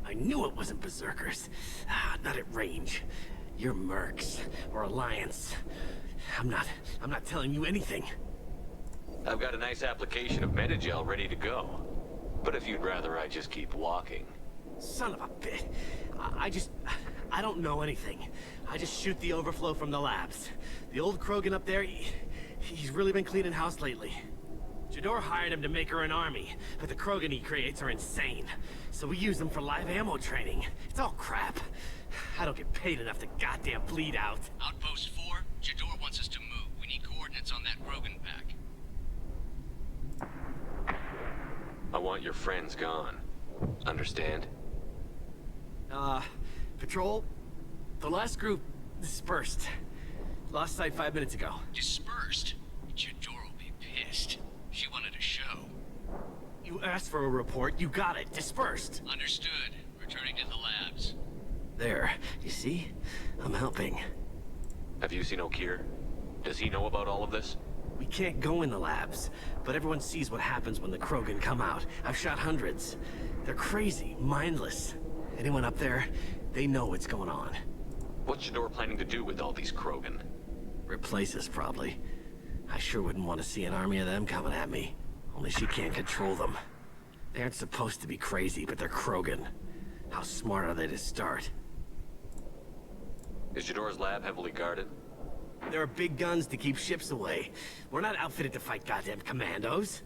[SPEAKER 5] I knew it wasn't Berserkers. Not at range. You're Mercs, or Alliance. I'm not telling you anything.
[SPEAKER 3] I've got a nice application of Metagel ready to go. But if you'd rather I just keep walking...
[SPEAKER 5] Son of a bitch. I don't know anything. I just shoot the overflow from the labs. The old Krogan up there, he's really been cleaning house lately. Jador hired him to make her an army, but the Krogan he creates are insane. So we use them for live ammo training. It's all crap. I don't get paid enough to goddamn bleed out.
[SPEAKER 10] Outpost 4, Jador wants us to move. We need coordinates on that Krogan pack.
[SPEAKER 3] I want your friends gone. Understand?
[SPEAKER 5] Patrol, the last group dispersed. Lost sight 5 minutes ago.
[SPEAKER 10] Dispersed? Jador will be pissed. She wanted a show.
[SPEAKER 5] You asked for a report, you got it. Dispersed.
[SPEAKER 10] Understood. Returning to the labs.
[SPEAKER 5] There, you see? I'm helping.
[SPEAKER 3] Have you seen Okir? Does he know about all of this?
[SPEAKER 5] We can't go in the labs, but everyone sees what happens when the Krogan come out. I've shot hundreds. They're crazy, mindless. Anyone up there, they know what's going on.
[SPEAKER 3] What's Jador planning to do with all these Krogan?
[SPEAKER 5] Replace us, probably. I sure wouldn't want to see an army of them coming at me. Only she can't control them. They aren't supposed to be crazy, but they're Krogan. How smart are they to start?
[SPEAKER 3] Is Jador's lab heavily guarded?
[SPEAKER 5] There are big guns to keep ships away. We're not outfitted to fight goddamn commandos.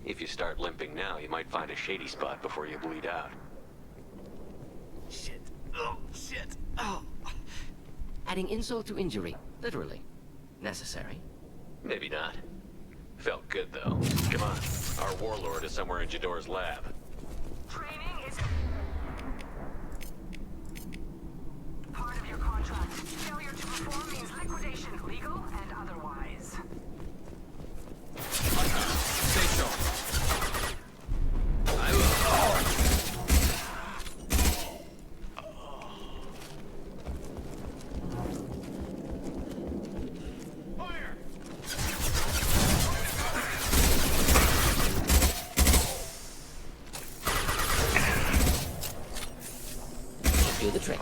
[SPEAKER 3] If you start limping now, you might find a shady spot before you bleed out.
[SPEAKER 5] Shit. Oh, shit. Oh.
[SPEAKER 22] Adding insult to injury, literally. Necessary.
[SPEAKER 3] Maybe not. Felt good, though. Come on. Our warlord is somewhere in Jador's lab.
[SPEAKER 11] Training is part of your contract. Failure to perform means liquidation, legal and otherwise.
[SPEAKER 17] Stay sharp.
[SPEAKER 22] Do the trick.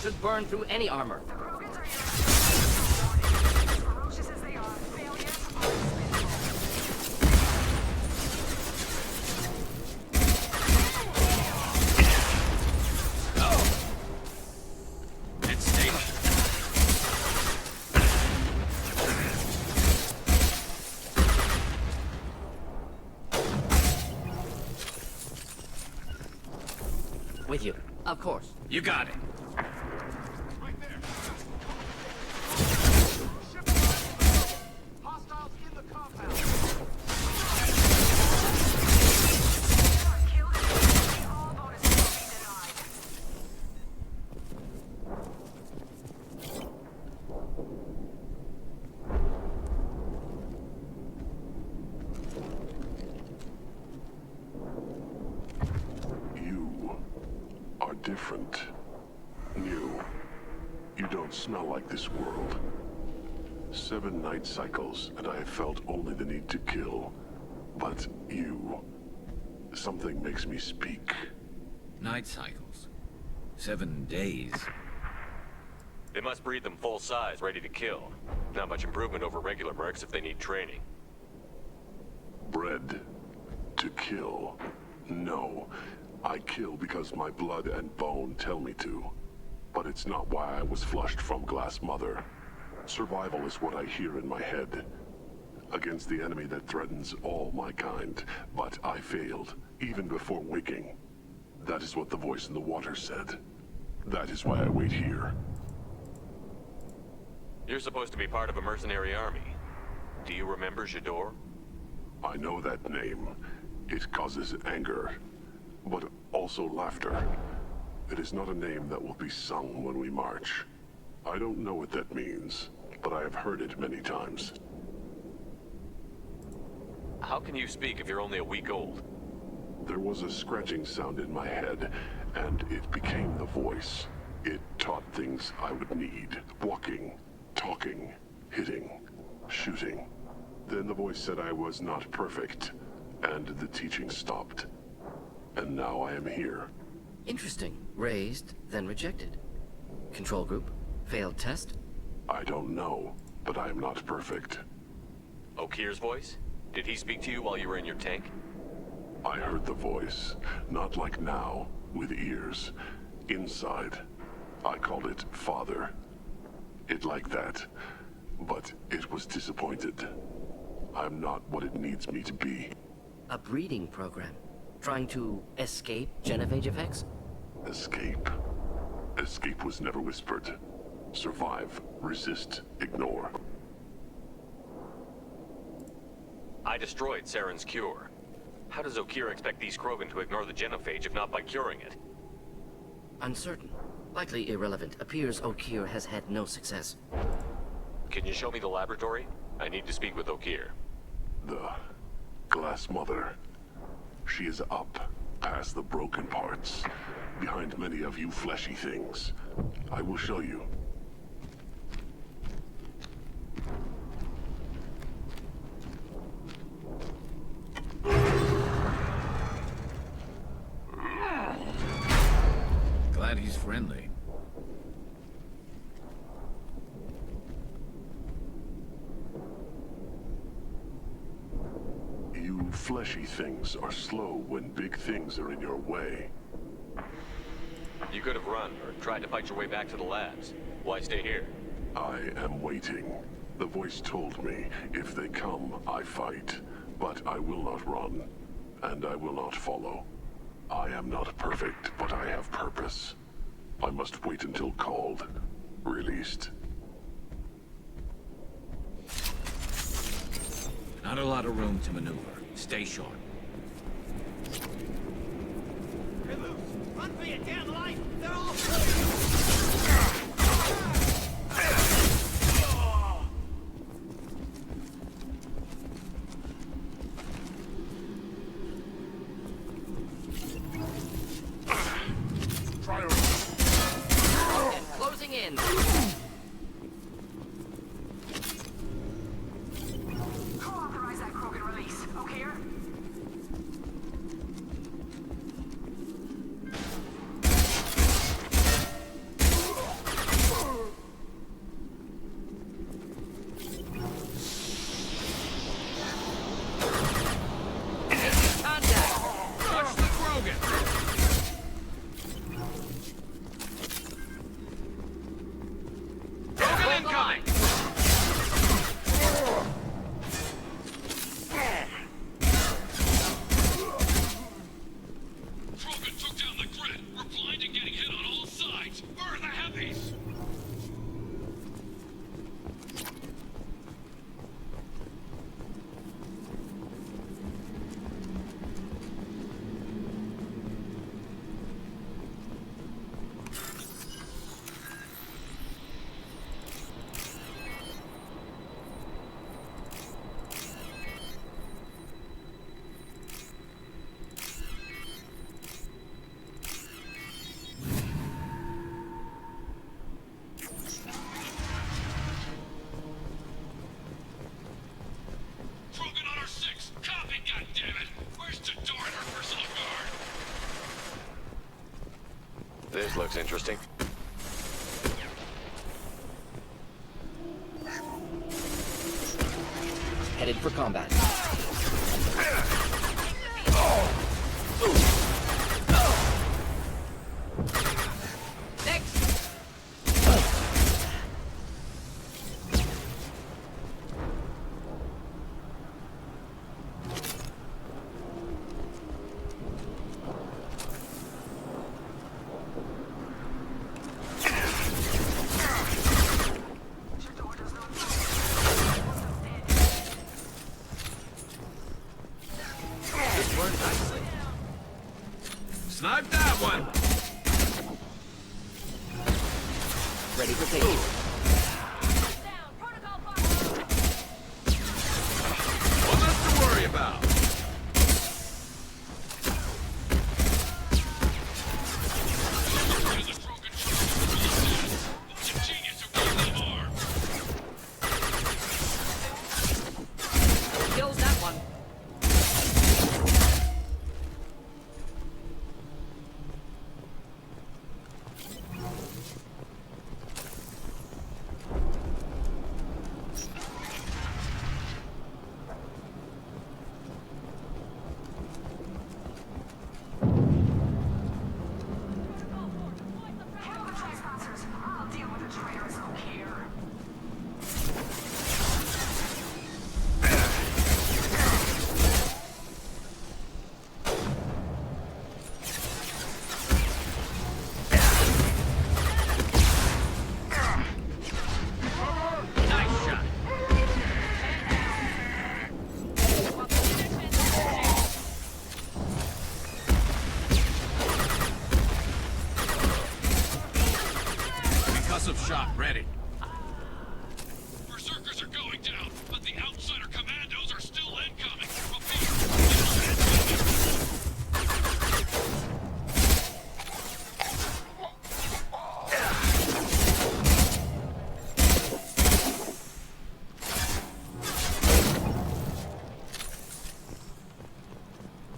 [SPEAKER 22] should burn through any armor.
[SPEAKER 11] The Krogans are your ferocious as they are, failures are
[SPEAKER 22] With you, of course.
[SPEAKER 10] You got it.
[SPEAKER 11] hostiles in the compound. All bonuses will be denied.
[SPEAKER 7] You are different. New. You don't smell like this world. 7 night cycles, and I have felt only the need to kill. But you... something makes me speak.
[SPEAKER 17] Night cycles. 7 days.
[SPEAKER 3] They must breed them full size, ready to kill. Not much improvement over regular mercs if they need training.
[SPEAKER 7] Bred to kill. No. I kill because my blood and bone tell me to. But it's not why I was flushed from Glass Mother. Survival is what I hear in my head. Against the enemy that threatens all my kind. But I failed, even before waking. That is what the voice in the water said. That is why I wait here.
[SPEAKER 3] You're supposed to be part of a mercenary army. Do you remember J'dor?
[SPEAKER 7] I know that name. It causes anger, but also laughter. It is not a name that will be sung when we march. I don't know what that means, but I have heard it many times.
[SPEAKER 3] How can you speak if you're only a week old?
[SPEAKER 7] There was a scratching sound in my head, and it became the voice. It taught things I would need. Walking, talking, hitting, shooting. Then the voice said I was not perfect, and the teaching stopped. And now I am here.
[SPEAKER 22] Interesting. Raised, then rejected. Control group? Failed test?
[SPEAKER 7] I don't know, but I am not perfect.
[SPEAKER 3] Okir's voice? Did he speak to you while you were in your tank?
[SPEAKER 7] I heard the voice, not like now, with ears. Inside. I called it Father. It like that, but it was disappointed. I'm not what it needs me to be.
[SPEAKER 22] A breeding program? Trying to escape genophage effects?
[SPEAKER 7] Escape. Escape was never whispered. Survive, resist, ignore.
[SPEAKER 3] I destroyed Saren's cure. How does Okir expect these Krogan to ignore the genophage if not by curing it?
[SPEAKER 22] Uncertain. Likely irrelevant. Appears Okir has had no success.
[SPEAKER 3] Can you show me the laboratory? I need to speak with Okir.
[SPEAKER 7] The Glass Mother. She is up, past the broken parts, behind many of you fleshy things. I will show you.
[SPEAKER 17] Glad he's friendly.
[SPEAKER 7] You fleshy things are slow when big things are in your way.
[SPEAKER 3] You could have run or tried to fight your way back to the labs. Why stay here?
[SPEAKER 7] I am waiting. The voice told me, if they come, I fight. But I will not run, and I will not follow. I am not perfect, but I have purpose. I must wait until called, released.
[SPEAKER 17] Not a lot of room to maneuver. Stay sharp.
[SPEAKER 5] Hey, Moose! Run for your damn life! They're all...
[SPEAKER 22] And closing in.
[SPEAKER 11] Co-authorize that Krogan release, okay?
[SPEAKER 3] This looks interesting.
[SPEAKER 22] Headed for combat.
[SPEAKER 17] Snipe that one!
[SPEAKER 22] Ready for takeover.
[SPEAKER 17] One less to worry about.
[SPEAKER 22] Kills that one.
[SPEAKER 11] I'll deal with the traitors over here.
[SPEAKER 17] Nice shot. Concussive shot ready.
[SPEAKER 10] Berserkers are going down, but the outsider commandos are still incoming.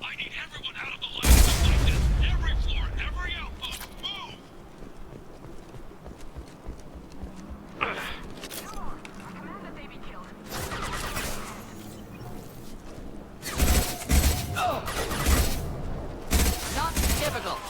[SPEAKER 10] I need everyone out of the labs like this. Every floor, every outpost, move!
[SPEAKER 22] Not difficult.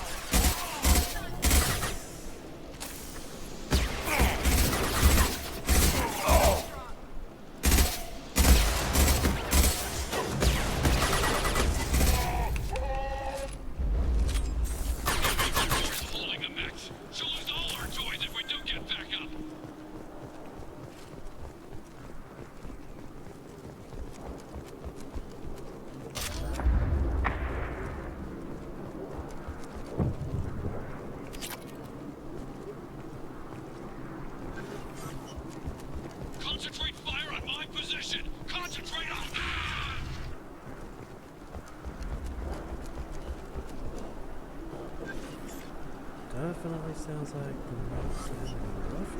[SPEAKER 10] Holding the mechs. She'll lose all our toys if we don't get back up. Concentrate fire on my position. Concentrate on...
[SPEAKER 1] Definitely sounds like the Knights having a rough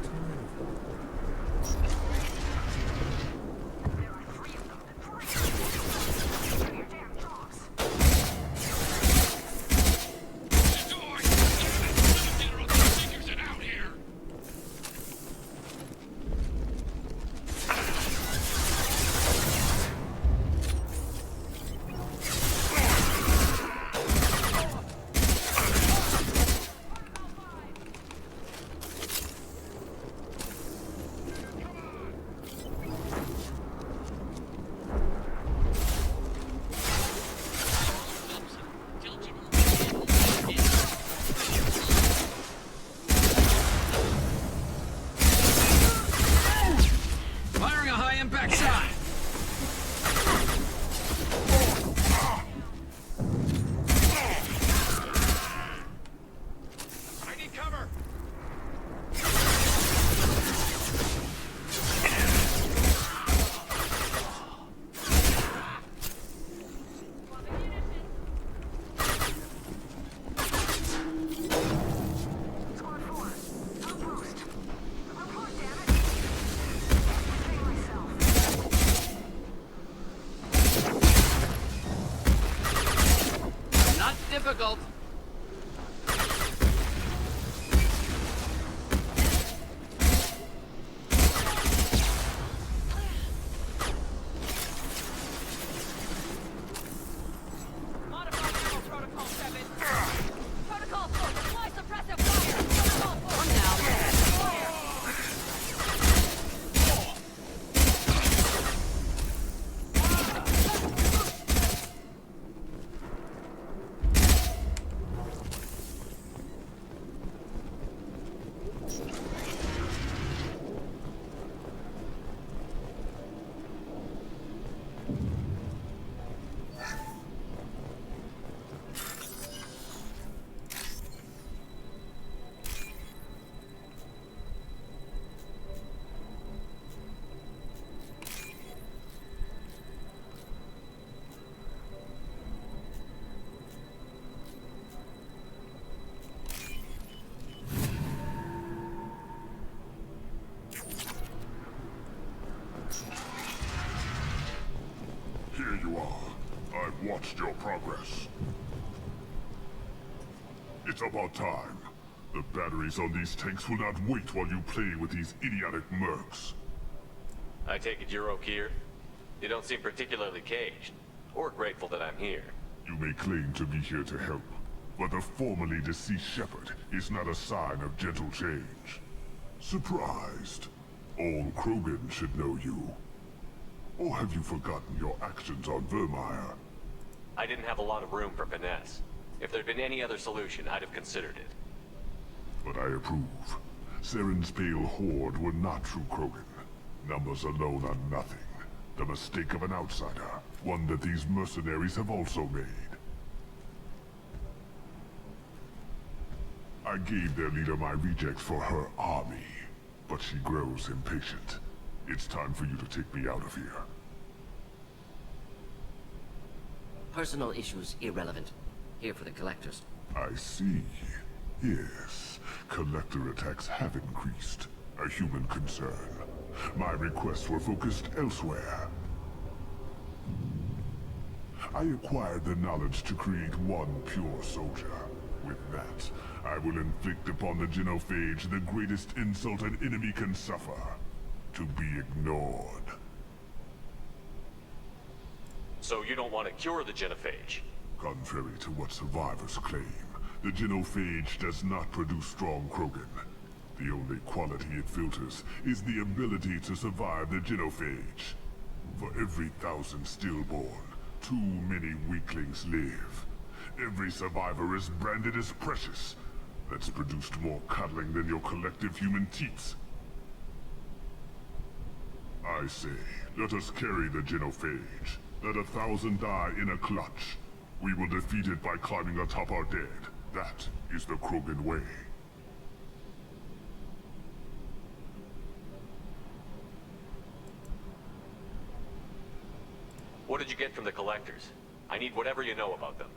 [SPEAKER 17] Firing a high-impact shot.
[SPEAKER 10] I need cover.
[SPEAKER 11] Squad 4, outpost. Report, damn it. Protect myself.
[SPEAKER 22] Not difficult.
[SPEAKER 7] progress. It's about time. The batteries on these tanks will not wait while you play with these idiotic mercs.
[SPEAKER 3] I take it you're here? You don't seem particularly caged, or grateful that I'm here.
[SPEAKER 7] You may claim to be here to help, but the formerly deceased Shepard is not a sign of gentle change. Surprised? All Krogan should know you. Or have you forgotten your actions on Vermeer?
[SPEAKER 3] I didn't have a lot of room for finesse. If there'd been any other solution, I'd have considered it.
[SPEAKER 7] But I approve. Saren's pale horde were not true Krogan. Numbers alone are nothing. The mistake of an outsider, one that these mercenaries have also made. I gave their leader my rejects for her army, but she grows impatient. It's time for you to take me out of here.
[SPEAKER 22] Personal issues irrelevant. Here for the collectors.
[SPEAKER 7] I see. Yes, collector attacks have increased. A human concern. My requests were focused elsewhere. I acquired the knowledge to create one pure soldier. With that, I will inflict upon the genophage the greatest insult an enemy can suffer. To be ignored.
[SPEAKER 3] So you don't want to cure the genophage?
[SPEAKER 7] Contrary to what survivors claim, the genophage does not produce strong Krogan. The only quality it filters is the ability to survive the genophage. For every 1,000 stillborn, too many weaklings live. Every survivor is branded as precious. That's produced more cuddling than your collective human teats. I say, let us carry the genophage. Let 1,000 die in a clutch. We will defeat it by climbing atop our dead. That is the Krogan way.
[SPEAKER 3] What did you get from the collectors? I need whatever you know about them.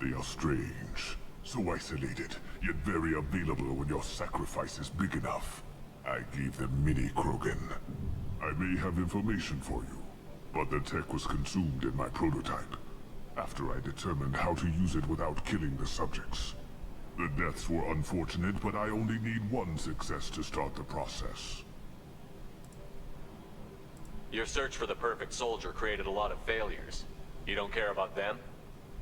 [SPEAKER 7] They are strange. So isolated, yet very available when your sacrifice is big enough. I gave them mini Krogan. I may have information for you, but the tech was consumed in my prototype, after I determined how to use it without killing the subjects. The deaths were unfortunate, but I only need one success to start the process.
[SPEAKER 3] Your search for the perfect soldier created a lot of failures. You don't care about them?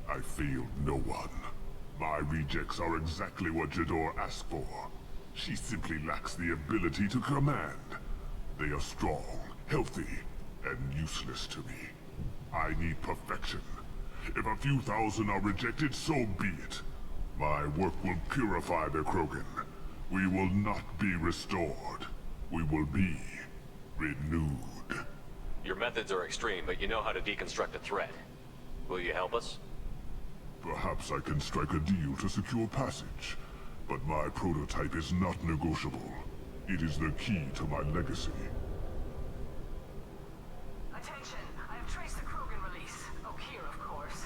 [SPEAKER 7] I failed no one. My rejects are exactly what Jador asked for. She simply lacks the ability to command. They are strong, healthy, and useless to me. I need perfection. If a few thousand are rejected, so be it. My work will purify the Krogan. We will not be restored. We will be renewed.
[SPEAKER 3] Your methods are extreme, but you know how to deconstruct a threat. Will you help us?
[SPEAKER 7] Perhaps I can strike a deal to secure passage, but my prototype is not negotiable. It is the key to my legacy.
[SPEAKER 11] Attention, I have traced the Krogan release. Okeer, of course.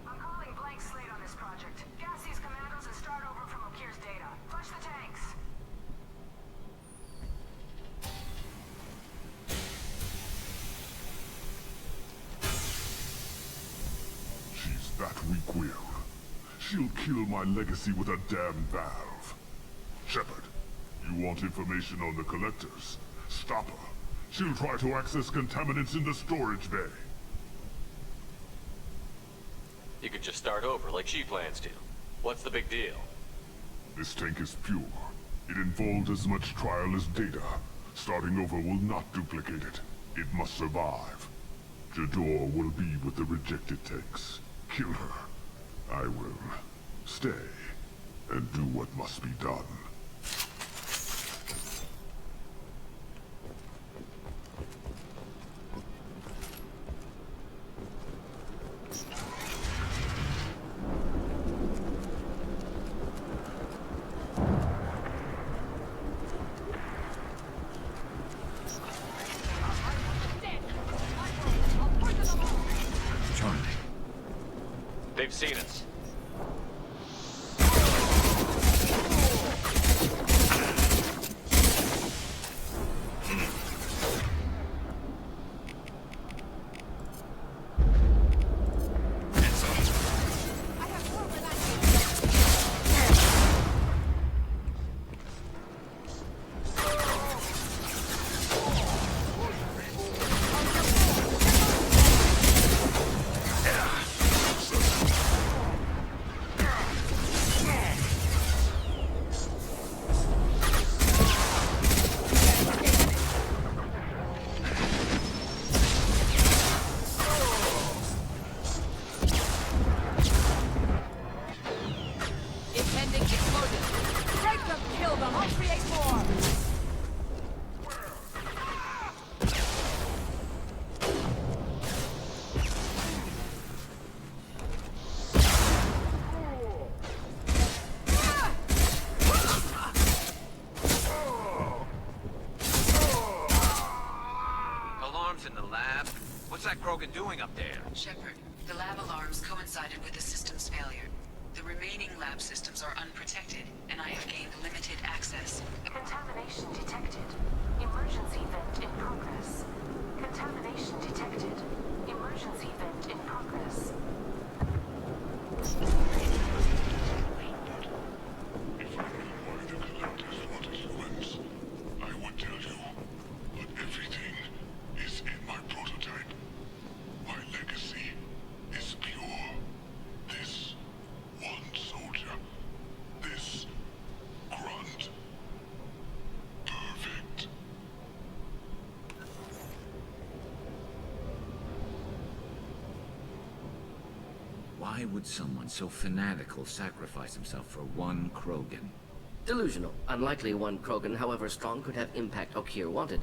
[SPEAKER 11] I'm calling blank slate on this project. Gas these commandos and start over from Okeer's data. Flush the tanks.
[SPEAKER 7] She's that weak-willed. She'll kill my legacy with a damn valve. Shepard, you want information on the collectors? Stop her. She'll try to access contaminants in the storage bay.
[SPEAKER 3] You could just start over like she plans to. What's the big deal?
[SPEAKER 7] This tank is pure. It involved as much trial as data. Starting over will not duplicate it. It must survive. Jador will be with the rejected tanks. Kill her. I will stay and do what must be done.
[SPEAKER 3] They've seen us.
[SPEAKER 13] Shepard, the lab alarms coincided with the system's failure. The remaining lab systems are unprotected, and I have gained limited access.
[SPEAKER 11] Contamination detected. Emergency vent in progress. Contamination detected. Emergency vent in progress.
[SPEAKER 7] If I knew why the collectors wanted humans, I would tell you. But everything is in my prototype. My legacy is pure. This one soldier. This grunt. Perfect.
[SPEAKER 17] Why would someone so fanatical sacrifice himself for one Krogan?
[SPEAKER 22] Delusional. Unlikely one Krogan, however strong, could have impact Okier wanted.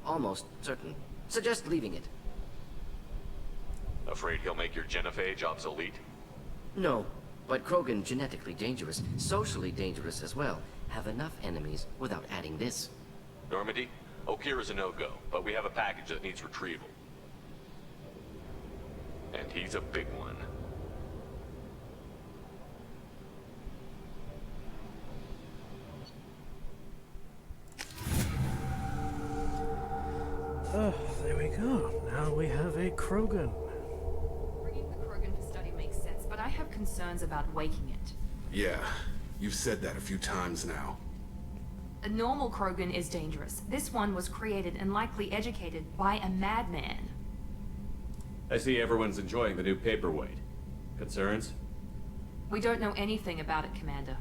[SPEAKER 22] Almost certain. Suggest leaving it.
[SPEAKER 3] Afraid he'll make your genophage obsolete?
[SPEAKER 22] No, but Krogan genetically dangerous, socially dangerous as well. Have enough enemies without adding this.
[SPEAKER 3] Normandy, Okier is a no-go, but we have a package that needs retrieval. And he's a big one.
[SPEAKER 1] Oh, there we go. Now we have a Krogan.
[SPEAKER 8] Bringing the Krogan for study makes sense, but I have concerns about waking it.
[SPEAKER 23] Yeah, you've said that a few times now.
[SPEAKER 8] A normal Krogan is dangerous. This one was created and likely educated by a madman.
[SPEAKER 4] I see everyone's enjoying the new paperweight. Concerns?
[SPEAKER 8] We don't know anything about it, Commander.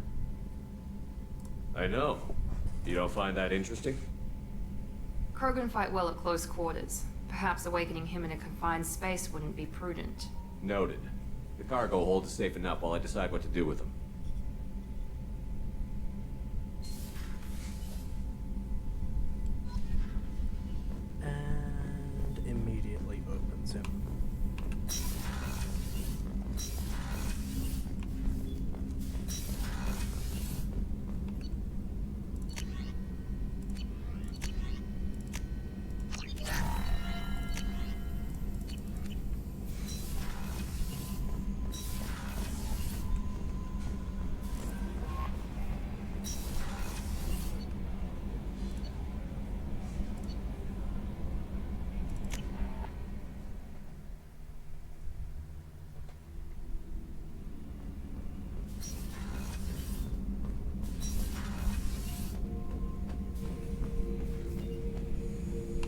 [SPEAKER 4] I know. You don't find that interesting?
[SPEAKER 8] Krogan fight well at close quarters. Perhaps awakening him in a confined space wouldn't be prudent.
[SPEAKER 4] Noted. The cargo hold is safe enough while I decide what to do with them.
[SPEAKER 1] And immediately opens him.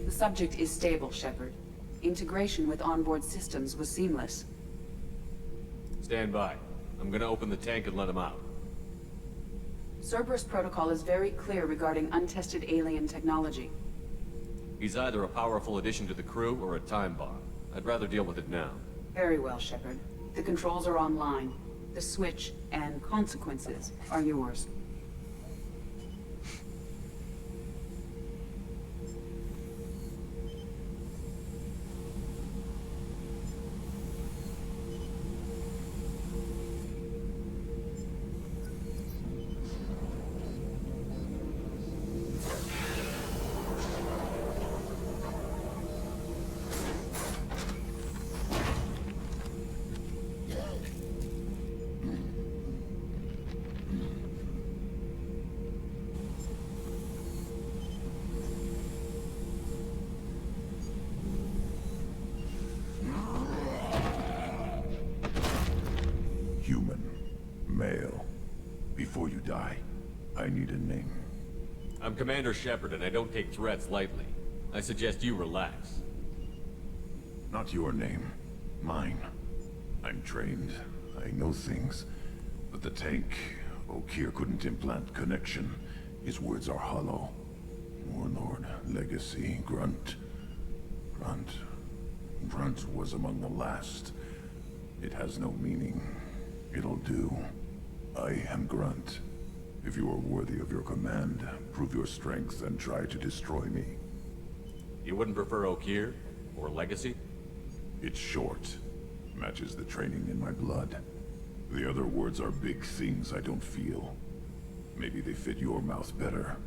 [SPEAKER 13] The subject is stable, Shepard. Integration with onboard systems was seamless.
[SPEAKER 4] Stand by. I'm gonna open the tank and let him out.
[SPEAKER 13] Cerberus protocol is very clear regarding untested alien technology.
[SPEAKER 4] He's either a powerful addition to the crew or a time bomb. I'd rather deal with it now.
[SPEAKER 13] Very well, Shepard. The controls are online. The switch and consequences are yours.
[SPEAKER 7] Human. Male. Before you die, I need a name.
[SPEAKER 4] I'm Commander Shepard, and I don't take threats lightly. I suggest you relax.
[SPEAKER 7] Not your name. Mine. I'm trained. I know things. But the tank, Okier couldn't implant connection. His words are hollow. Warlord, legacy, Grunt. Grunt was among the last. It has no meaning. It'll do. I am Grunt. If you are worthy of your command, prove your strength and try to destroy me.
[SPEAKER 4] You wouldn't prefer Okier? Or Legacy?
[SPEAKER 7] It's short. Matches the training in my blood. The other words are big things I don't feel. Maybe they fit your mouth better.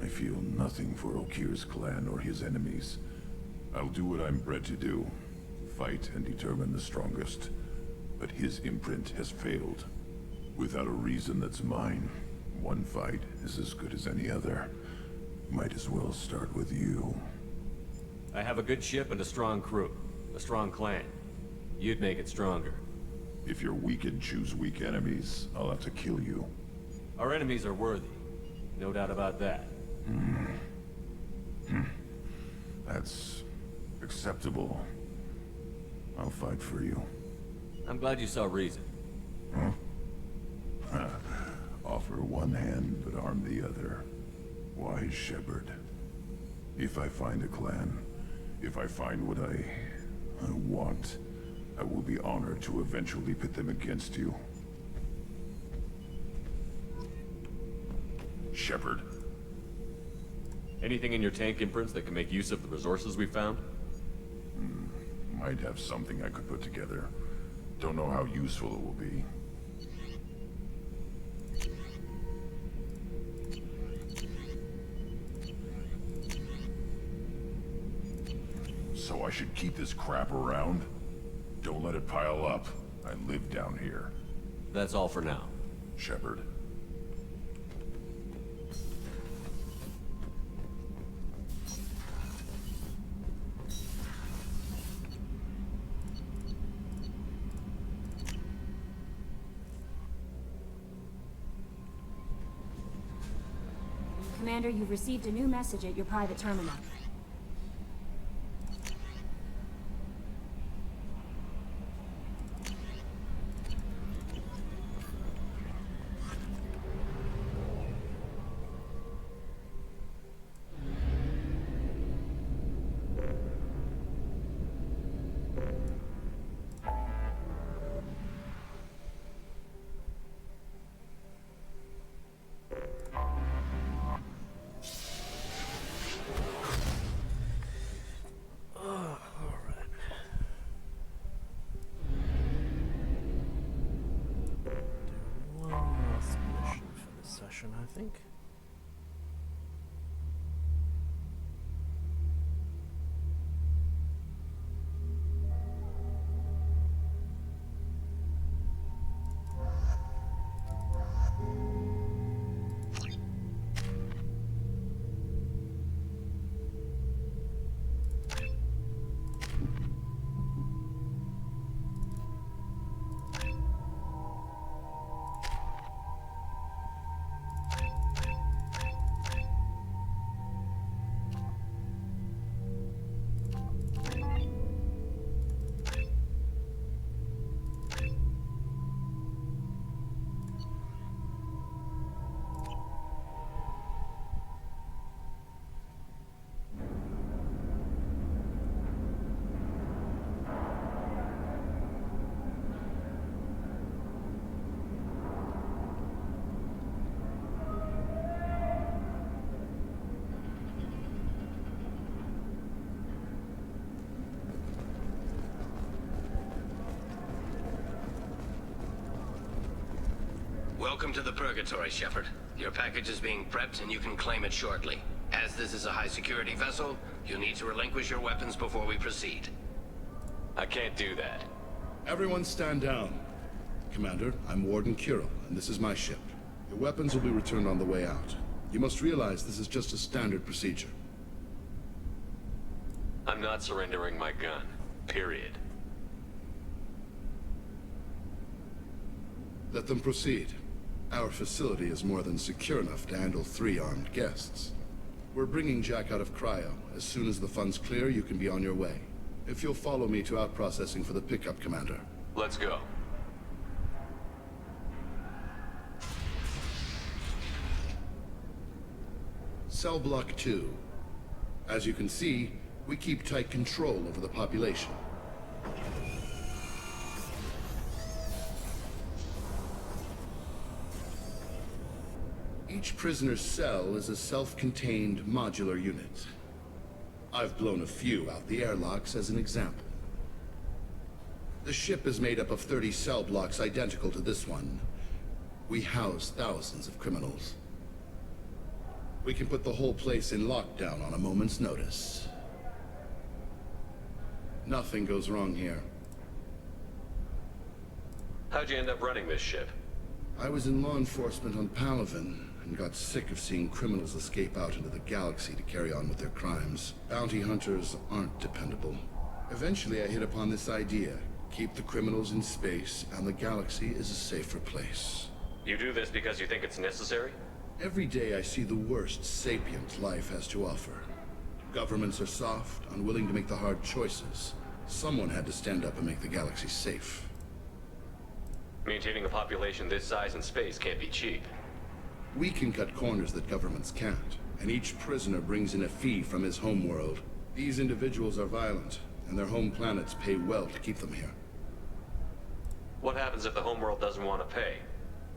[SPEAKER 7] I feel nothing for Okir's clan or his enemies. I'll do what I'm bred to do. fight and determine the strongest. But his imprint has failed. Without a reason that's mine, one fight is as good as any other. Might as well start with you.
[SPEAKER 4] I have a good ship and a strong crew. A strong clan. You'd make it stronger.
[SPEAKER 7] If you're weak and choose weak enemies, I'll have to kill you.
[SPEAKER 4] Our enemies are worthy. No doubt about that.
[SPEAKER 7] That's acceptable. I'll fight for you.
[SPEAKER 4] I'm glad you saw reason.
[SPEAKER 7] Offer one hand, but arm the other. Wise Shepard. If I find a clan, if I find what I want, I will be honored to eventually pit them against you. Shepard.
[SPEAKER 4] Anything in your tank imprints that can make use of the resources we found?
[SPEAKER 7] Might have something I could put together. Don't know how useful it will be. So I should keep this crap around? Don't let it pile up. I live down here.
[SPEAKER 4] That's all for now.
[SPEAKER 7] Shepard.
[SPEAKER 16] Commander, you've received a new message at your private terminal.
[SPEAKER 1] I think.
[SPEAKER 15] Welcome to the Purgatory, Shepard. Your package is being prepped and you can claim it shortly. As this is a high-security vessel, you'll need to relinquish your weapons before we proceed.
[SPEAKER 3] I can't do that.
[SPEAKER 19] Everyone stand down. Commander, I'm Warden Kirill, and this is my ship. Your weapons will be returned on the way out. You must realize this is just a standard procedure.
[SPEAKER 3] I'm not surrendering my gun. Period.
[SPEAKER 19] Let them proceed. Our facility is more than secure enough to handle 3 armed guests. We're bringing Jack out of cryo. As soon as the funds clear, you can be on your way. If you'll follow me to out-processing for the pickup, Commander.
[SPEAKER 3] Let's go.
[SPEAKER 19] Cell Block 2. As you can see, we keep tight control over the population. Each prisoner's cell is a self-contained modular unit. I've blown a few out the airlocks as an example. The ship is made up of 30 cell blocks identical to this one. We house thousands of criminals. We can put the whole place in lockdown on a moment's notice. Nothing goes wrong here.
[SPEAKER 3] How'd you end up running this ship?
[SPEAKER 19] I was in law enforcement on Palaven, and got sick of seeing criminals escape out into the galaxy to carry on with their crimes. Bounty hunters aren't dependable. Eventually I hit upon this idea. Keep the criminals in space, and the galaxy is a safer place.
[SPEAKER 3] You do this because you think it's necessary?
[SPEAKER 19] Every day I see the worst sapient life has to offer. Governments are soft, unwilling to make the hard choices. Someone had to stand up and make the galaxy safe.
[SPEAKER 3] Maintaining a population this size in space can't be cheap.
[SPEAKER 19] We can cut corners that governments can't, and each prisoner brings in a fee from his homeworld. These individuals are violent, and their home planets pay well to keep them here.
[SPEAKER 3] What happens if the homeworld doesn't want to pay?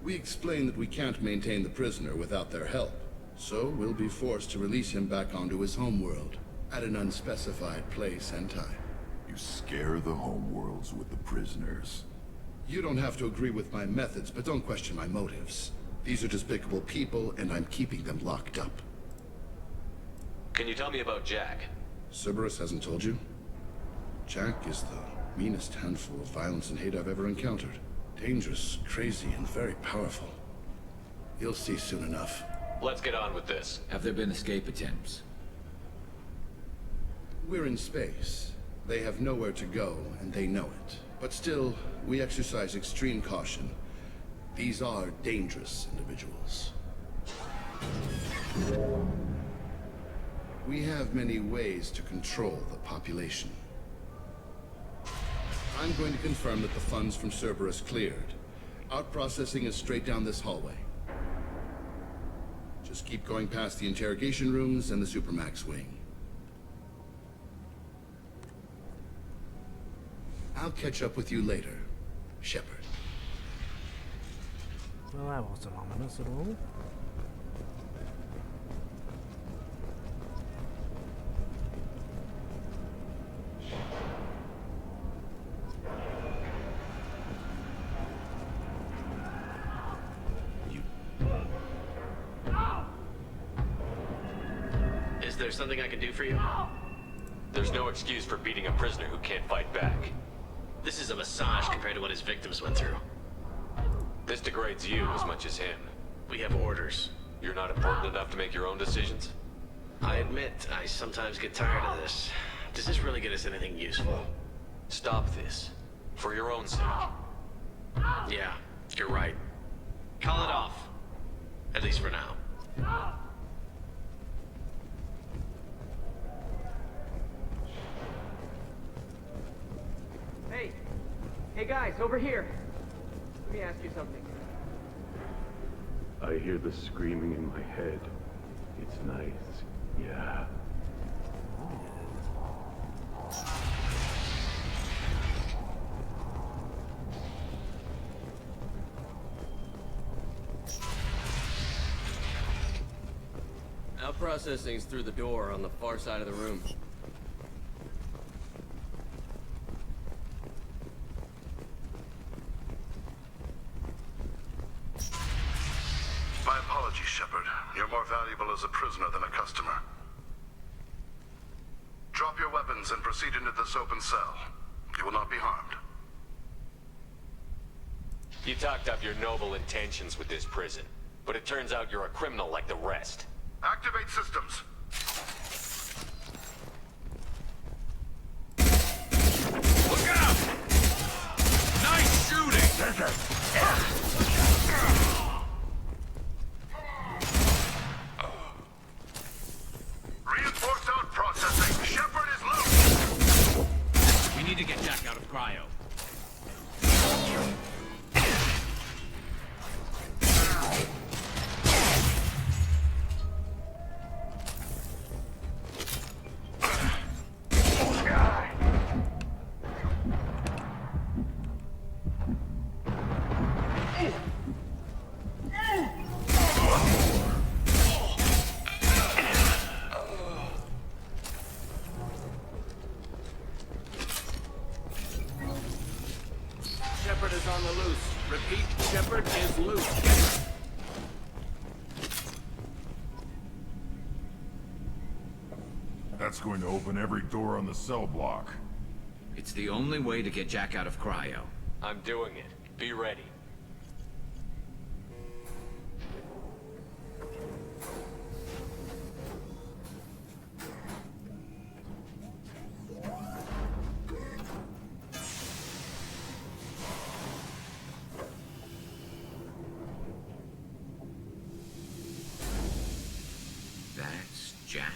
[SPEAKER 19] We explain that we can't maintain the prisoner without their help, so we'll be forced to release him back onto his homeworld, at an unspecified place and time.
[SPEAKER 2] You scare the homeworlds with the prisoners.
[SPEAKER 19] You don't have to agree with my methods, but don't question my motives. These are despicable people, and I'm keeping them locked up.
[SPEAKER 3] Can you tell me about Jack?
[SPEAKER 19] Cerberus hasn't told you? Jack is the meanest handful of violence and hate I've ever encountered. Dangerous, crazy, and very powerful. You'll see soon enough.
[SPEAKER 3] Let's get on with this.
[SPEAKER 17] Have there been escape attempts?
[SPEAKER 19] We're in space. They have nowhere to go, and they know it. But still, we exercise extreme caution. These are dangerous individuals. We have many ways to control the population. I'm going to confirm that the funds from Cerberus cleared. Out-processing is straight down this hallway. Just keep going past the interrogation rooms and the Supermax wing. I'll catch up with you later, Shepard.
[SPEAKER 1] Well, that wasn't ominous at all.
[SPEAKER 5] Is there something I can do for you?
[SPEAKER 3] There's no excuse for beating a prisoner who can't fight back.
[SPEAKER 5] This is a massage compared to what his victims went through.
[SPEAKER 3] This degrades you as much as him.
[SPEAKER 5] We have orders.
[SPEAKER 3] You're not important enough to make your own decisions?
[SPEAKER 5] I admit, I sometimes get tired of this. Does this really get us anything useful?
[SPEAKER 3] Stop this. For your own sake.
[SPEAKER 5] Yeah, you're right. Call it off. At least for now.
[SPEAKER 12] Hey guys, over here. Let me ask you something.
[SPEAKER 20] I hear the screaming in my head. It's nice, yeah.
[SPEAKER 12] Out processing's through the door on the far side of the room.
[SPEAKER 24] My apologies, Shepard. You're more valuable as a prisoner than a customer. Drop your weapons and proceed into this open cell. You will not be harmed.
[SPEAKER 3] You talked up your noble intentions with this prison, but it turns out you're a criminal like the rest.
[SPEAKER 24] Activate systems.
[SPEAKER 10] Look out! Nice shooting!
[SPEAKER 24] Reinforced out processing. Shepard is loose.
[SPEAKER 12] We need to get Jack out of cryo. Shepard is on the loose. Repeat, Shepard is loose.
[SPEAKER 2] That's going to open every door on the cell block.
[SPEAKER 17] It's the only way to get Jack out of cryo.
[SPEAKER 3] I'm doing it. Be ready.
[SPEAKER 17] That's Jack.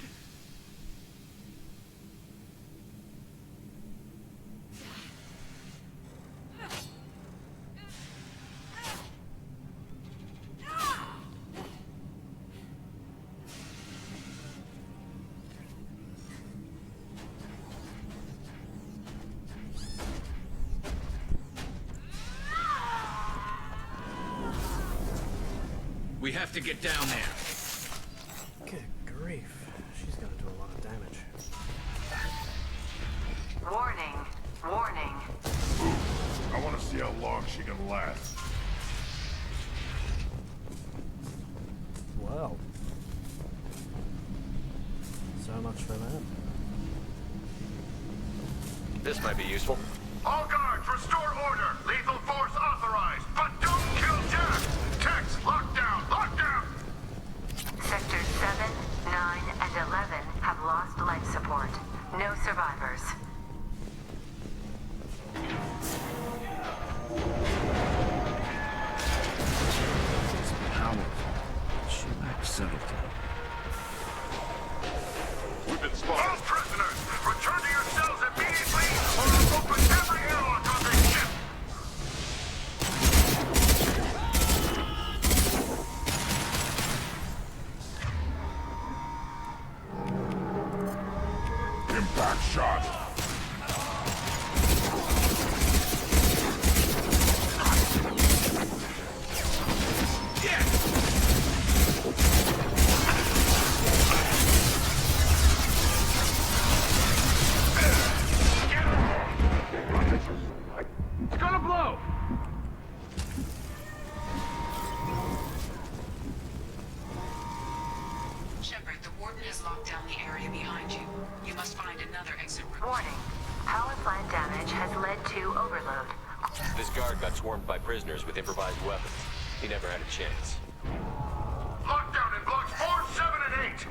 [SPEAKER 17] We have to get down there.
[SPEAKER 1] Good grief. She's gonna do a lot of damage.
[SPEAKER 11] Warning. Warning.
[SPEAKER 7] I want to see how long she can last.
[SPEAKER 1] Well. So much for that.
[SPEAKER 3] This might be useful.
[SPEAKER 24] All guards, restore order. Lethal force authorized, but don't kill Jack. Tex, lockdown, lockdown.
[SPEAKER 11] Sectors 7, 9, and 11 have lost life support. No survivors.
[SPEAKER 17] It's powerful. She lacks subtlety.
[SPEAKER 24] We've been spotted. All prisoners, return to your cells immediately, or I'll open every airlock on this ship.
[SPEAKER 7] Impact shot.
[SPEAKER 12] It's gonna blow!
[SPEAKER 13] Shepard, the warden has locked down the area behind you. You must find another exit route.
[SPEAKER 11] Warning. Power plant damage has led to overload.
[SPEAKER 3] This guard got swarmed by prisoners with improvised weapons. He never had a chance.
[SPEAKER 24] Lockdown in blocks 4, 7, and 8.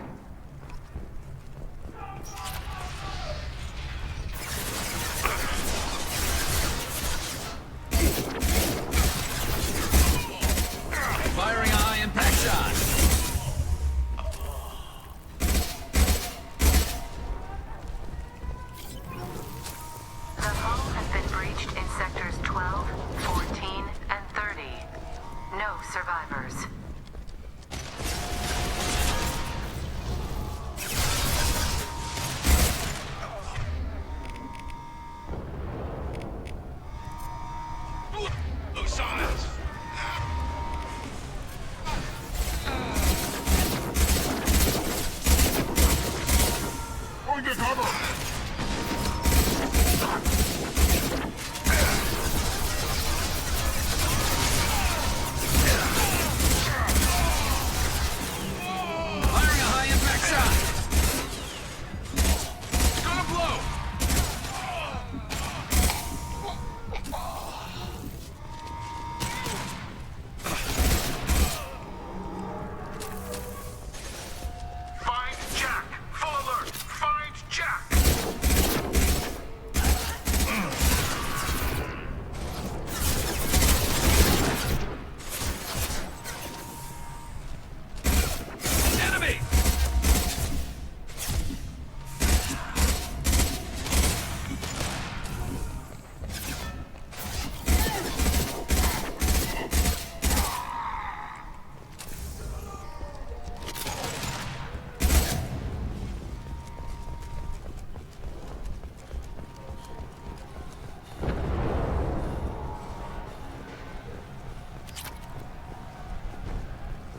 [SPEAKER 17] Firing a high impact shot.
[SPEAKER 11] The hull has been breached in sectors 12, 14, and 30. No survivors.
[SPEAKER 24] Silence. Going to cover.
[SPEAKER 17] Firing a high impact shot.
[SPEAKER 12] It's gonna blow!
[SPEAKER 24] Find Jack. Full alert. Find Jack.
[SPEAKER 17] Enemy!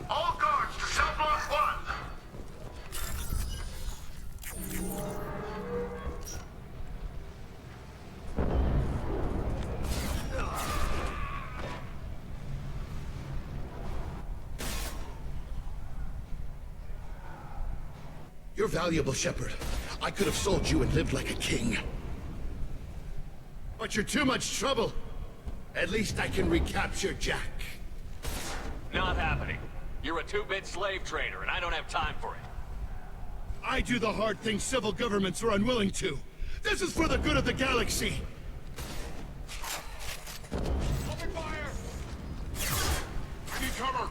[SPEAKER 24] All guards to cell block 1.
[SPEAKER 19] You're valuable, Shepard. I could have sold you and lived like a king. But you're too much trouble. At least I can recapture Jack.
[SPEAKER 3] Not happening. You're a two-bit slave trader, and I don't have time for it.
[SPEAKER 19] I do the hard things civil governments are unwilling to. This is for the good of the galaxy.
[SPEAKER 24] Open fire! I need cover!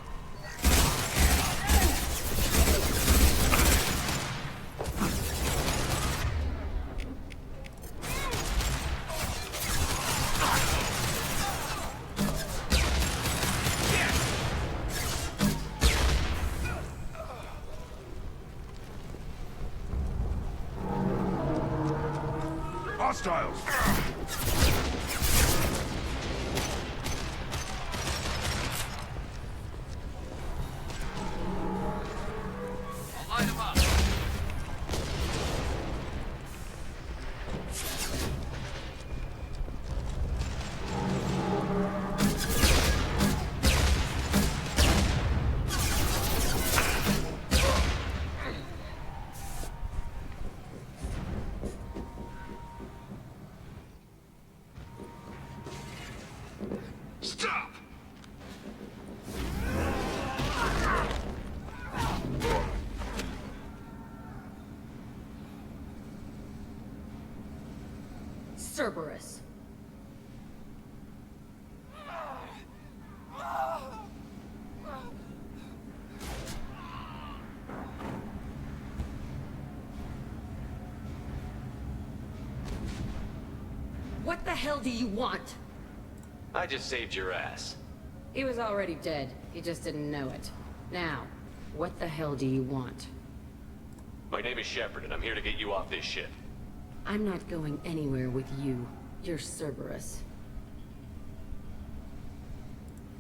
[SPEAKER 24] Hostiles!
[SPEAKER 10] I'll light him up.
[SPEAKER 24] Stop!
[SPEAKER 6] Cerberus. What the hell do you want?
[SPEAKER 3] I just saved your ass.
[SPEAKER 6] He was already dead. He just didn't know it. Now, what the hell do you want?
[SPEAKER 3] My name is Shepard, and I'm here to get you off this ship.
[SPEAKER 6] I'm not going anywhere with you. You're Cerberus.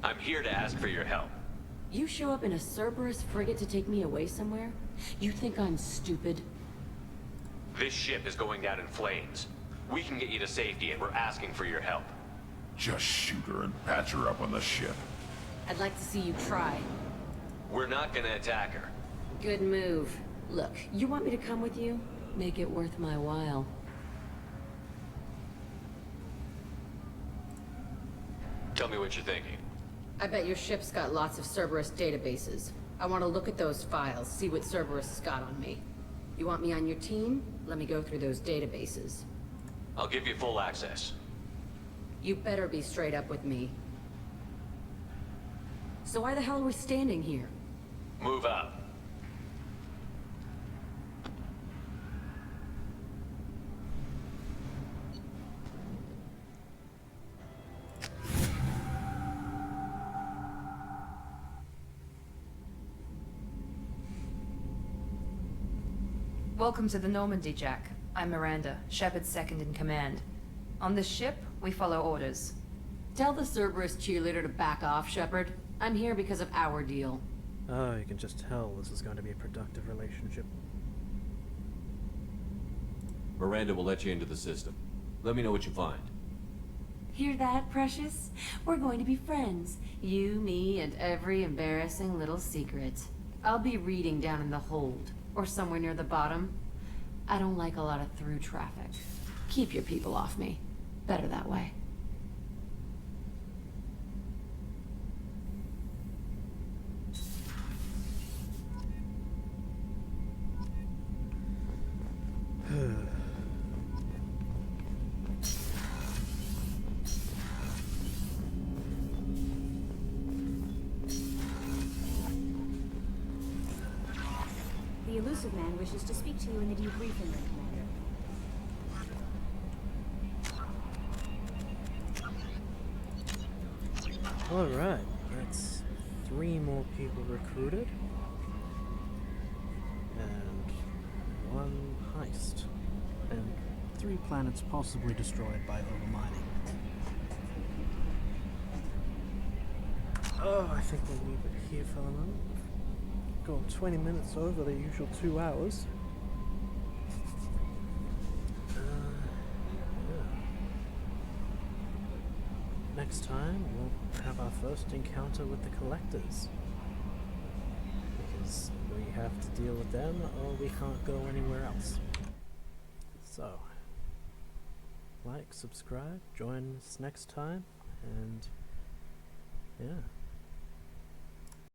[SPEAKER 3] I'm here to ask for your help.
[SPEAKER 6] You show up in a Cerberus frigate to take me away somewhere? You think I'm stupid?
[SPEAKER 3] This ship is going down in flames. We can get you to safety, and we're asking for your help.
[SPEAKER 2] Just shoot her and patch her up on the ship.
[SPEAKER 6] I'd like to see you try.
[SPEAKER 3] We're not gonna attack her.
[SPEAKER 6] Good move. Look, you want me to come with you? Make it worth my while.
[SPEAKER 3] Tell me what you're thinking.
[SPEAKER 6] I bet your ship's got lots of Cerberus databases. I want to look at those files, see what Cerberus has got on me. You want me on your team? Let me go through those databases.
[SPEAKER 3] I'll give you full access.
[SPEAKER 6] You better be straight up with me. So why the hell are we standing here?
[SPEAKER 3] Move up.
[SPEAKER 8] Welcome to the Normandy, Jack. I'm Miranda, Shepard's second in command. On this ship, we follow orders.
[SPEAKER 6] Tell the Cerberus cheerleader to back off, Shepard. I'm here because of our deal.
[SPEAKER 1] Oh, you can just tell this is going to be a productive relationship.
[SPEAKER 4] Miranda will let you into the system. Let me know what you find.
[SPEAKER 6] Hear that, Precious? We're going to be friends. You, me, and every embarrassing little secret. I'll be reading down in the hold, or somewhere near the bottom. I don't like a lot of through traffic. Keep your people off me. Better that way.
[SPEAKER 16] The elusive man wishes to speak to you in the debriefing room, Commander.
[SPEAKER 1] Alright, that's 3 more people recruited. And 1 heist. And 3 planets possibly destroyed by overmining. Oh, I think we'll leave it here for the moment. Gone 20 minutes over the usual 2 hours. Next time, we'll have our first encounter with the Collectors. Because we have to deal with them, or we can't go anywhere else. So, like, subscribe, join us next time, and yeah.